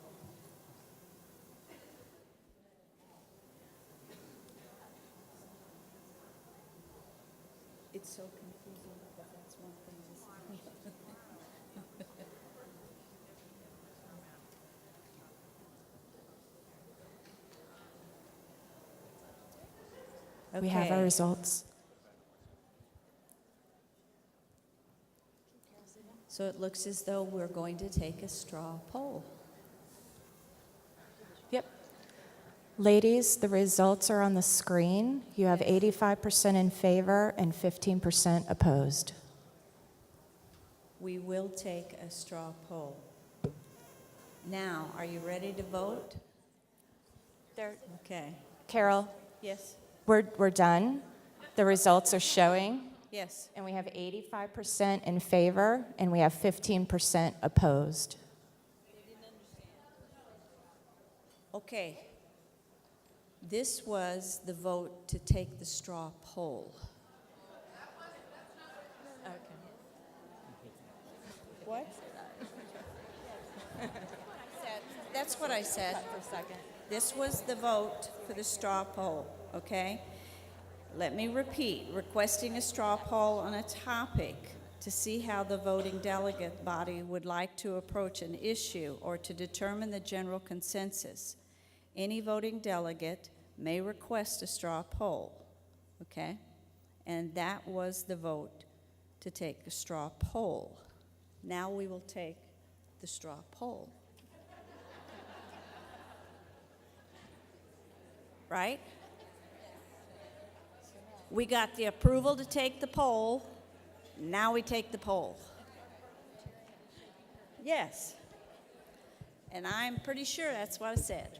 It's so confusing because that's one thing. We have our results. So it looks as though we're going to take a straw poll. Yep. Ladies, the results are on the screen. You have 85% in favor and 15% opposed. We will take a straw poll. Now, are you ready to vote? Okay. Carol, Yes? we're done. The results are showing. Yes. And we have 85% in favor and we have 15% opposed. Okay. This was the vote to take the straw poll. Okay. What? That's what I said. For a second. This was the vote for the straw poll, okay? Let me repeat, requesting a straw poll on a topic to see how the voting delegate body would like to approach an issue or to determine the general consensus. Any voting delegate may request a straw poll, okay? And that was the vote to take a straw poll. Now we will take the straw poll. Right? We got the approval to take the poll. Now we take the poll. Yes. And I'm pretty sure that's what I said.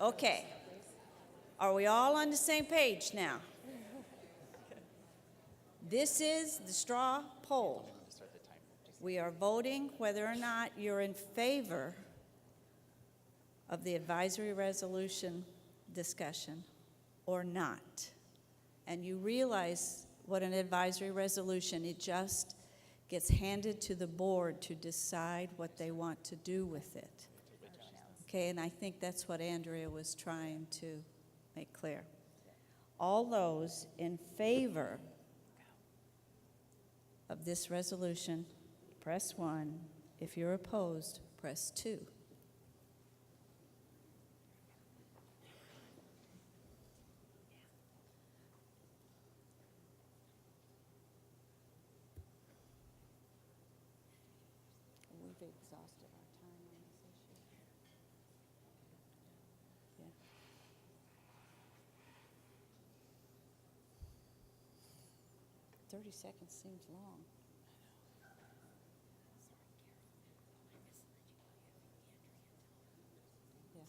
Okay. Are we all on the same page now? This is the straw poll. We are voting whether or not you're in favor of the advisory resolution discussion or not. And you realize what an advisory resolution, it just gets handed to the board to decide what they want to do with it. Okay, and I think that's what Andrea was trying to make clear. All those in favor of this resolution, press 1. If you're opposed, press 2. We've exhausted our time on this issue. Yeah. Seconds seems long. Yeah,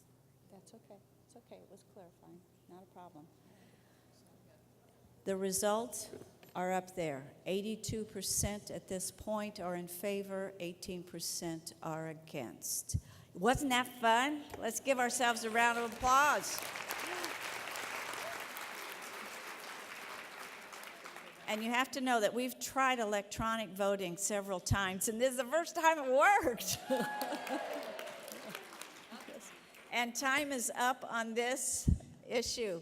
that's okay. It's okay. It was clarifying. Not a problem. The results are up there. 82% at this point are in favor, 18% are against. Wasn't that fun? Let's give ourselves a round of applause. And you have to know that we've tried electronic voting several times, and this is the first time it worked. And time is up on this issue.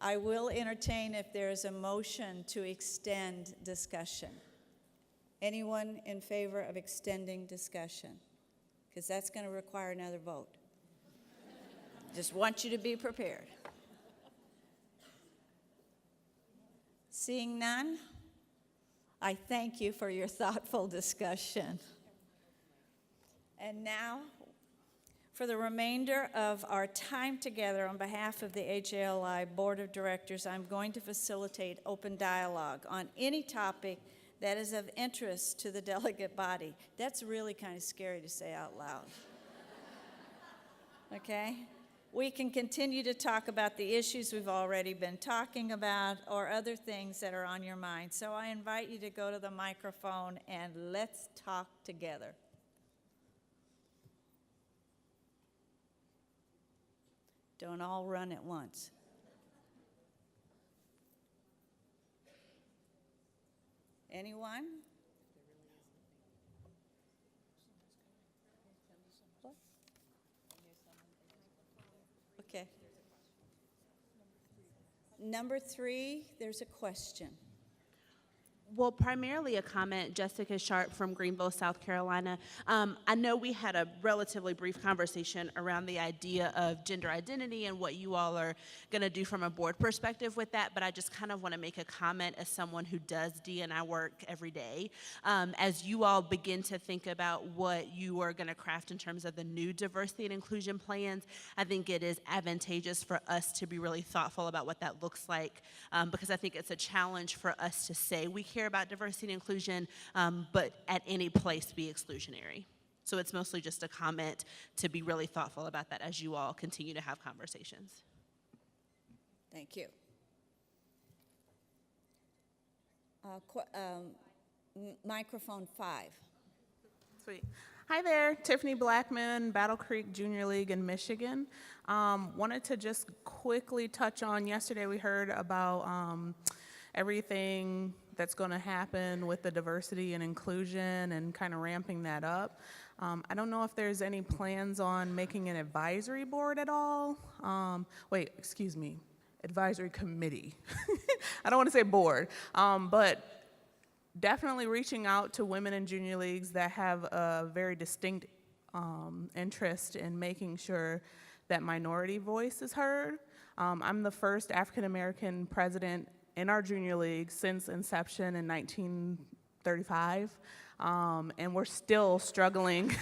I will entertain if there is a motion to extend discussion. Anyone in favor of extending discussion? because that's going to require another vote. Just want you to be prepared. Seeing none, I thank you for your thoughtful discussion. And now, for the remainder of our time together, on behalf of the AJLI Board of Directors, I'm going to facilitate open dialogue on any topic that is of interest to the delegate body. That's really kind of scary to say out loud. Okay? We can continue to talk about the issues we've already been talking about or other things that are on your mind. So I invite you to go to the microphone and let's talk together. Don't all run at once. Anyone? What? Okay. Number 3, there's a question. Well, primarily a comment. Jessica Sharp from Greenville, South Carolina. I know we had a relatively brief conversation around the idea of gender identity and what you all are going to do from a board perspective with that, but I just kind of want to make a comment as someone who does D&I work every day. As you all begin to think about what you are going to craft in terms of the new diversity and inclusion plans, I think it is advantageous for us to be really thoughtful about what that looks like, because I think it's a challenge for us to say we care about diversity and inclusion, but at any place be exclusionary. So it's mostly just a comment to be really thoughtful about that as you all continue to have conversations. Thank you. Microphone 5. Sweet. Hi there, Tiffany Blackman, Battle Creek Junior League in Michigan. Wanted to just quickly touch on, yesterday we heard about everything that's going to happen with the diversity and inclusion and kind of ramping that up. I don't know if there's any plans on making an advisory board at all. Advisory committee. I don't want to say board, but definitely reaching out to women in junior leagues that have a very distinct interest in making sure that minority voice is heard. I'm the first African American president in our junior league since inception in 1935, and we're still struggling.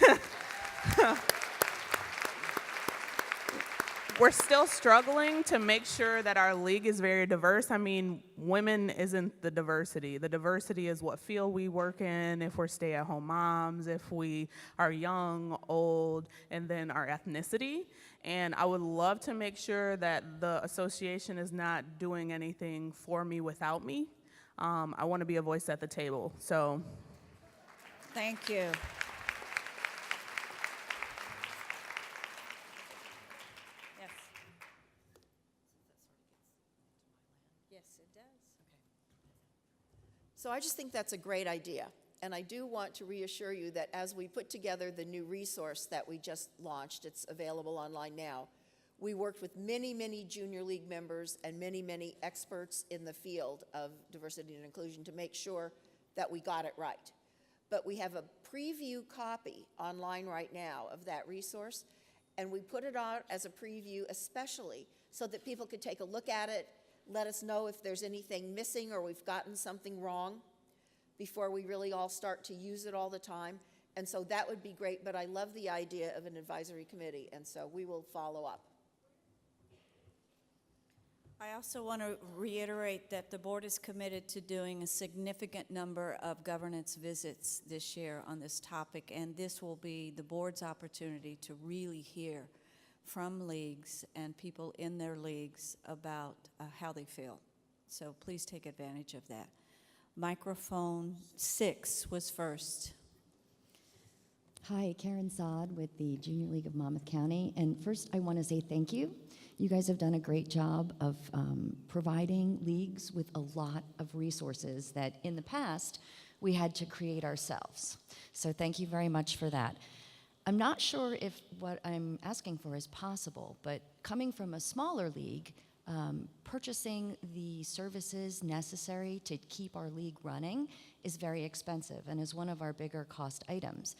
We're still struggling to make sure that our league is very diverse. I mean, women isn't the diversity. The diversity is what field we work in, if we're stay-at-home moms, if we are young, old, and then our ethnicity. And I would love to make sure that the association is not doing anything for me without me. I want to be a voice at the table, so. Thank you. Yes. Yes, it does. So I just think that's a great idea. And I do want to reassure you that as we put together the new resource that we just launched, it's available online now, we worked with many, many junior league members and many, many experts in the field of diversity and inclusion to make sure that we got it right. But we have a preview copy online right now of that resource, and we put it out as a preview especially so that people could take a look at it, let us know if there's anything missing or we've gotten something wrong before we really all start to use it all the time. And so that would be great, but I love the idea of an advisory committee, and so we will follow up. I also want to reiterate that the board is committed to doing a significant number of governance visits this year on this topic, and this will be the board's opportunity to really hear from leagues and people in their leagues about how they feel. So please take advantage of that. Microphone 6 was first. Hi, Karen Saad with the Junior League of Monmouth County. And first, I want to say thank you. You guys have done a great job of providing leagues with a lot of resources that in the past we had to create ourselves. So thank you very much for that. I'm not sure if what I'm asking for is possible, but coming from a smaller league, purchasing the services necessary to keep our league running is very expensive and is one of our bigger cost items.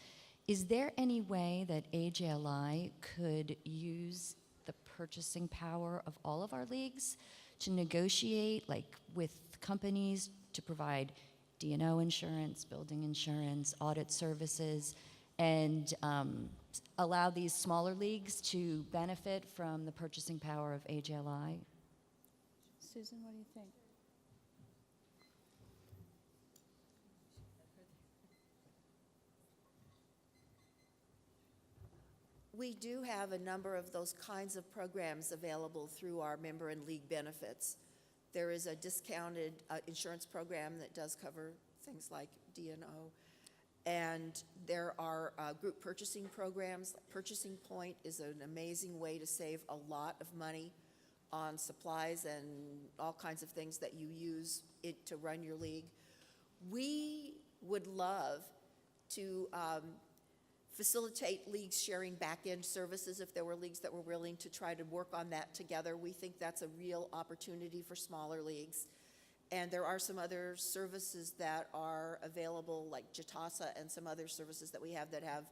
Is there any way that AJLI could use the purchasing power of all of our leagues to negotiate, like with companies, to provide D&O insurance, building insurance, audit services, and allow these smaller leagues to benefit from the purchasing power of AJLI? Susan, what do you think? We do have a number of those kinds of programs available through our member and league benefits. There is a discounted insurance program that does cover things like D&O. And there are group purchasing programs. Purchasing Point is an amazing way to save a lot of money on supplies and all kinds of things that you use to run your league. We would love to facilitate leagues sharing back-end services if there were leagues that were willing to try to work on that together. We think that's a real opportunity for smaller leagues. And there are some other services that are available, like JATASA and some other services that we have that have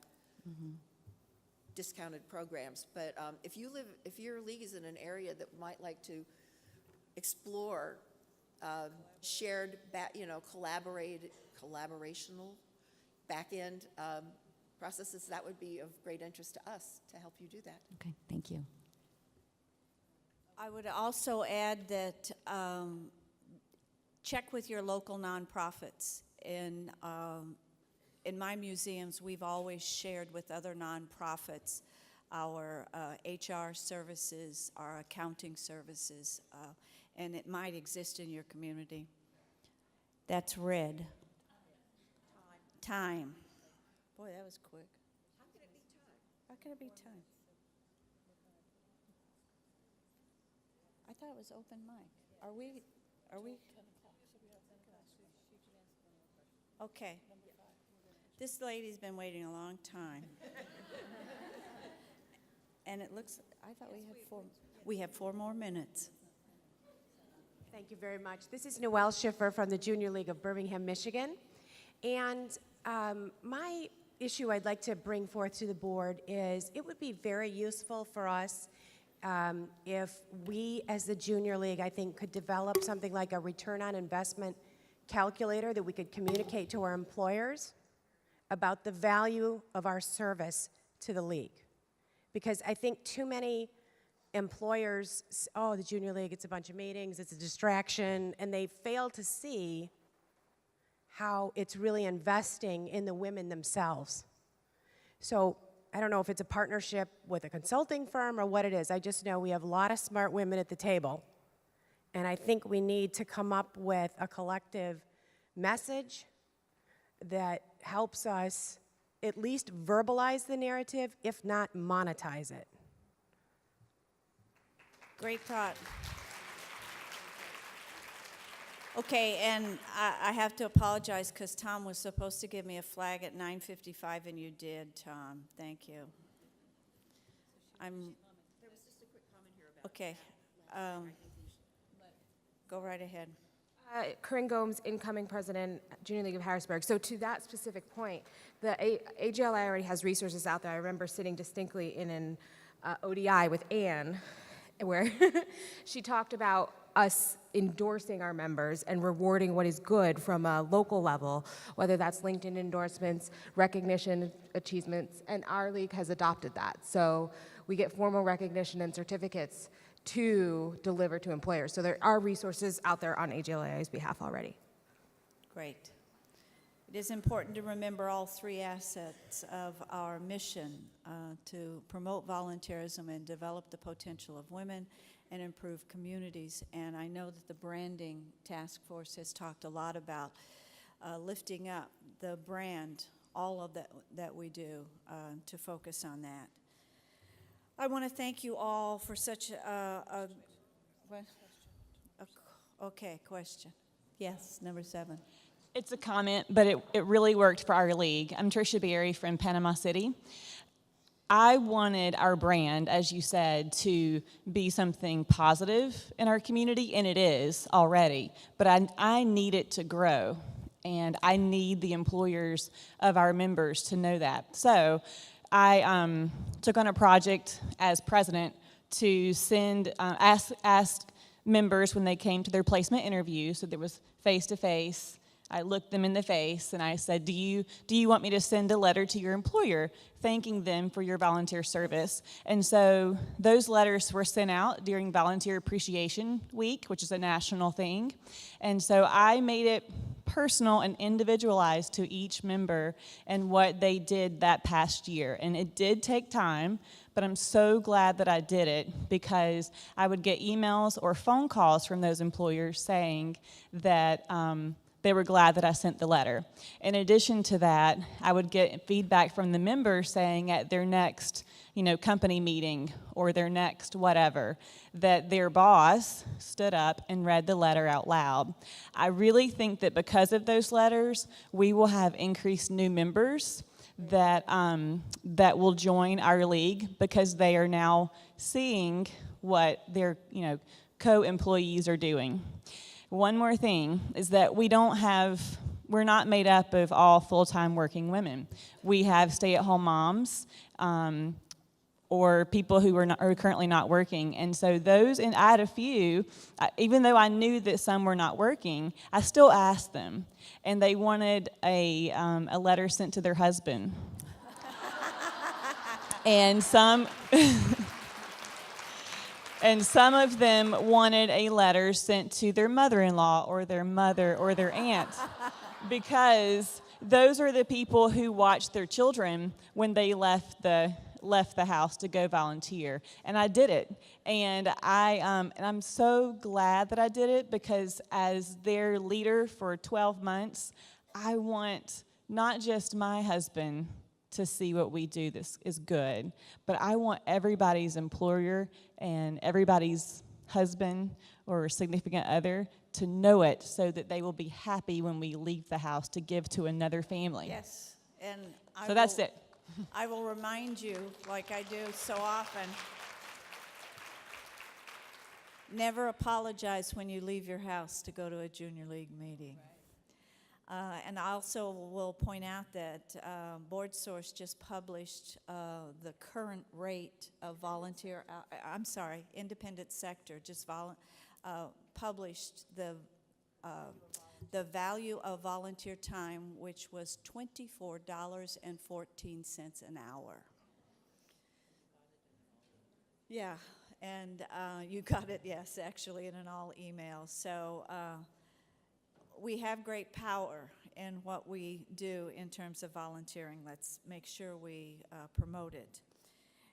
discounted programs. But if your league is in an area that might like to explore shared, collaborational back-end processes, that would be of great interest to us to help you do that. Okay, thank you. I would also add that check with your local nonprofits. In my museums, we've always shared with other nonprofits our HR services, our accounting services, and it might exist in your community. That's red. Time. Boy, that was quick. How can it be time? How can it be time? I thought it was open mic. Are we? Okay. This lady's been waiting a long time. And it looks, I thought we had 4 more minutes. Thank you very much. This is Noelle Schiffer from the Junior League of Birmingham, Michigan. And my issue I'd like to bring forth to the board is it would be very useful for us if we, as the Junior League, I think, could develop something like a return on investment calculator that we could communicate to our employers about the value of our service to the league. Because I think too many employers, oh, the Junior League, it's a bunch of meetings, it's a distraction, and they fail to see how it's really investing in the women themselves. So I don't know if it's a partnership with a consulting firm or what it is. I just know we have a lot of smart women at the table. And I think we need to come up with a collective message that helps us at least verbalize the narrative, if not monetize it. Great thought. Okay, and I have to apologize because Tom was supposed to give me a flag at 9:55, and you did, Tom. Thank you. There was just a quick comment here about. Okay. Go right ahead. Corinne Gomes, incoming president, Junior League of Harrisburg. So to that specific point, the AJLI already has resources out there. I remember sitting distinctly in an ODI with Ann, where she talked about us endorsing our members and rewarding what is good from a local level, whether that's LinkedIn endorsements, recognition, achievements, and our league has adopted that. So we get formal recognition and certificates to deliver to employers. So there are resources out there on AJLI's behalf already. Great. It is important to remember all 3 assets of our mission to promote volunteerism and develop the potential of women and improve communities. And I know that the branding task force has talked a lot about lifting up the brand, all of that we do to focus on that. I want to thank you all for such okay, question. Yes, number 7. It's a comment, but it really worked for our league. I'm Tricia Berry from Panama City. I wanted our brand, as you said, to be something positive in our community, and it is already, but I need it to grow. and I need the employers of our members to know that. So I took on a project as president to send, ask members when they came to their placement interview, so there was face-to-face. I looked them in the face and I said, do you want me to send a letter to your employer thanking them for your volunteer service? And so those letters were sent out during Volunteer Appreciation Week, which is a national thing. And so I made it personal and individualized to each member and what they did that past year. And it did take time, but I'm so glad that I did it, because I would get emails or phone calls from those employers saying that they were glad that I sent the letter. In addition to that, I would get feedback from the members saying at their next, company meeting or their next whatever, that their boss stood up and read the letter out loud. I really think that because of those letters, we will have increased new members that will join our league, because they are now seeing what their co-employees are doing. One more thing is that we're not made up of all full-time working women. We have stay-at-home moms or people who are currently not working. And so those, and I had a few, even though I knew that some were not working, I still asked them. And they wanted a letter sent to their husband. And some... And some of them wanted a letter sent to their mother-in-law or their mother or their aunt, because those are the people who watched their children when they left the house to go volunteer. And I did it. And I'm so glad that I did it, because as their leader for 12 months, I want not just my husband to see what we do this is good, but I want everybody's employer and everybody's husband or significant other to know it, so that they will be happy when we leave the house to give to another family. Yes, and So that's it. I will remind you, like I do so often, never apologize when you leave your house to go to a junior league meeting. And I also will point out that Board Source just published the current rate of independent sector just published the value of volunteer time, which was $24.14 an hour. Yeah, and you got it, yes, actually, in an all email. So we have great power in what we do in terms of volunteering. Let's make sure we promote it.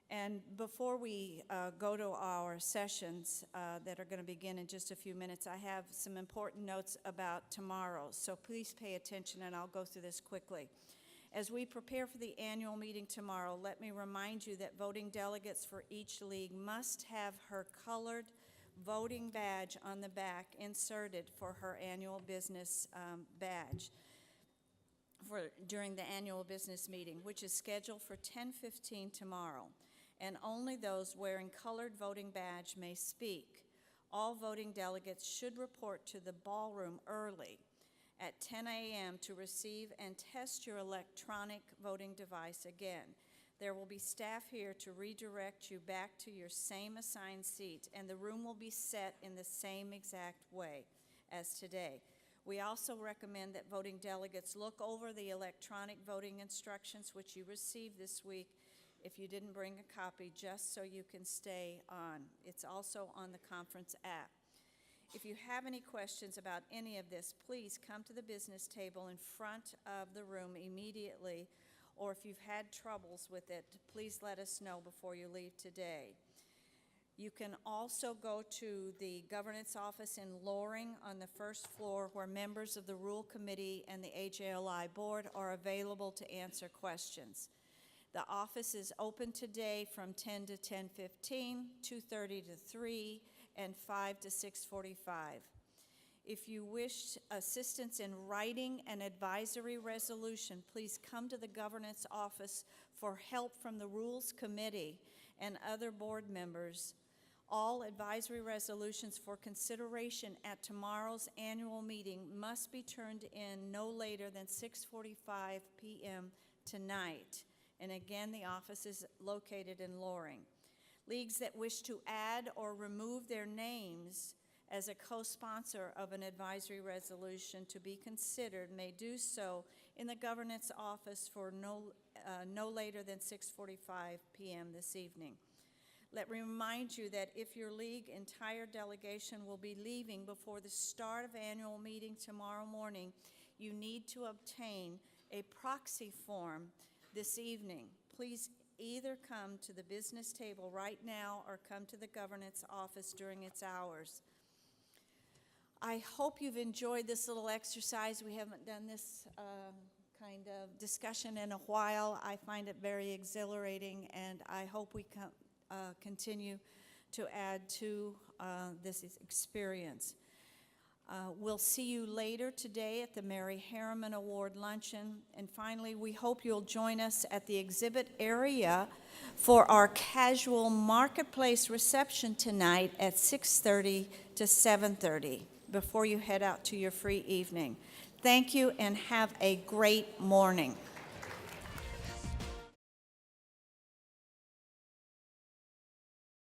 And before we go to our sessions that are going to begin in just a few minutes, I have some important notes about tomorrow. So please pay attention, and I'll go through this quickly. As we prepare for the annual meeting tomorrow, let me remind you that voting delegates for each league must have her colored voting badge on the back inserted for her annual business badge during the annual business meeting, which is scheduled for 10:15 tomorrow. And only those wearing colored voting badge may speak. All voting delegates should report to the ballroom early at 10 a.m. to receive and test your electronic voting device again. There will be staff here to redirect you back to your same assigned seat, and the room will be set in the same exact way as today. We also recommend that voting delegates look over the electronic voting instructions which you received this week if you didn't bring a copy, just so you can stay on. It's also on the conference app. If you have any questions about any of this, please come to the business table in front of the room immediately, or if you've had troubles with it, please let us know before you leave today. You can also go to the governance office in Loring on the first floor, where members of the Rule Committee and the AJLI board are available to answer questions. The office is open today from 10 to 10:15, 2:30 to 3, and 5 to 6:45. If you wish assistance in writing an advisory resolution, please come to the governance office for help from the Rules Committee and other board members All advisory resolutions for consideration at tomorrow's annual meeting must be turned in no later than 6:45 p.m. tonight. And again, the office is located in Loring. Leagues that wish to add or remove their names as a co-sponsor of an advisory resolution to be considered may do so in the governance office for no later than 6:45 p.m. this evening. Let me remind you that if your league entire delegation will be leaving before the start of annual meeting tomorrow morning, you need to obtain a proxy form this evening. Please either come to the business table right now or come to the governance office during its hours. I hope you've enjoyed this little exercise. We haven't done this kind of discussion in a while. I find it very exhilarating, and I hope we continue to add to this experience. We'll see you later today at the Mary Harriman Award Luncheon. And finally, we hope you'll join us at the exhibit area for our casual marketplace reception tonight at 6:30 to 7:30 before you head out to your free evening. Thank you and have a great morning.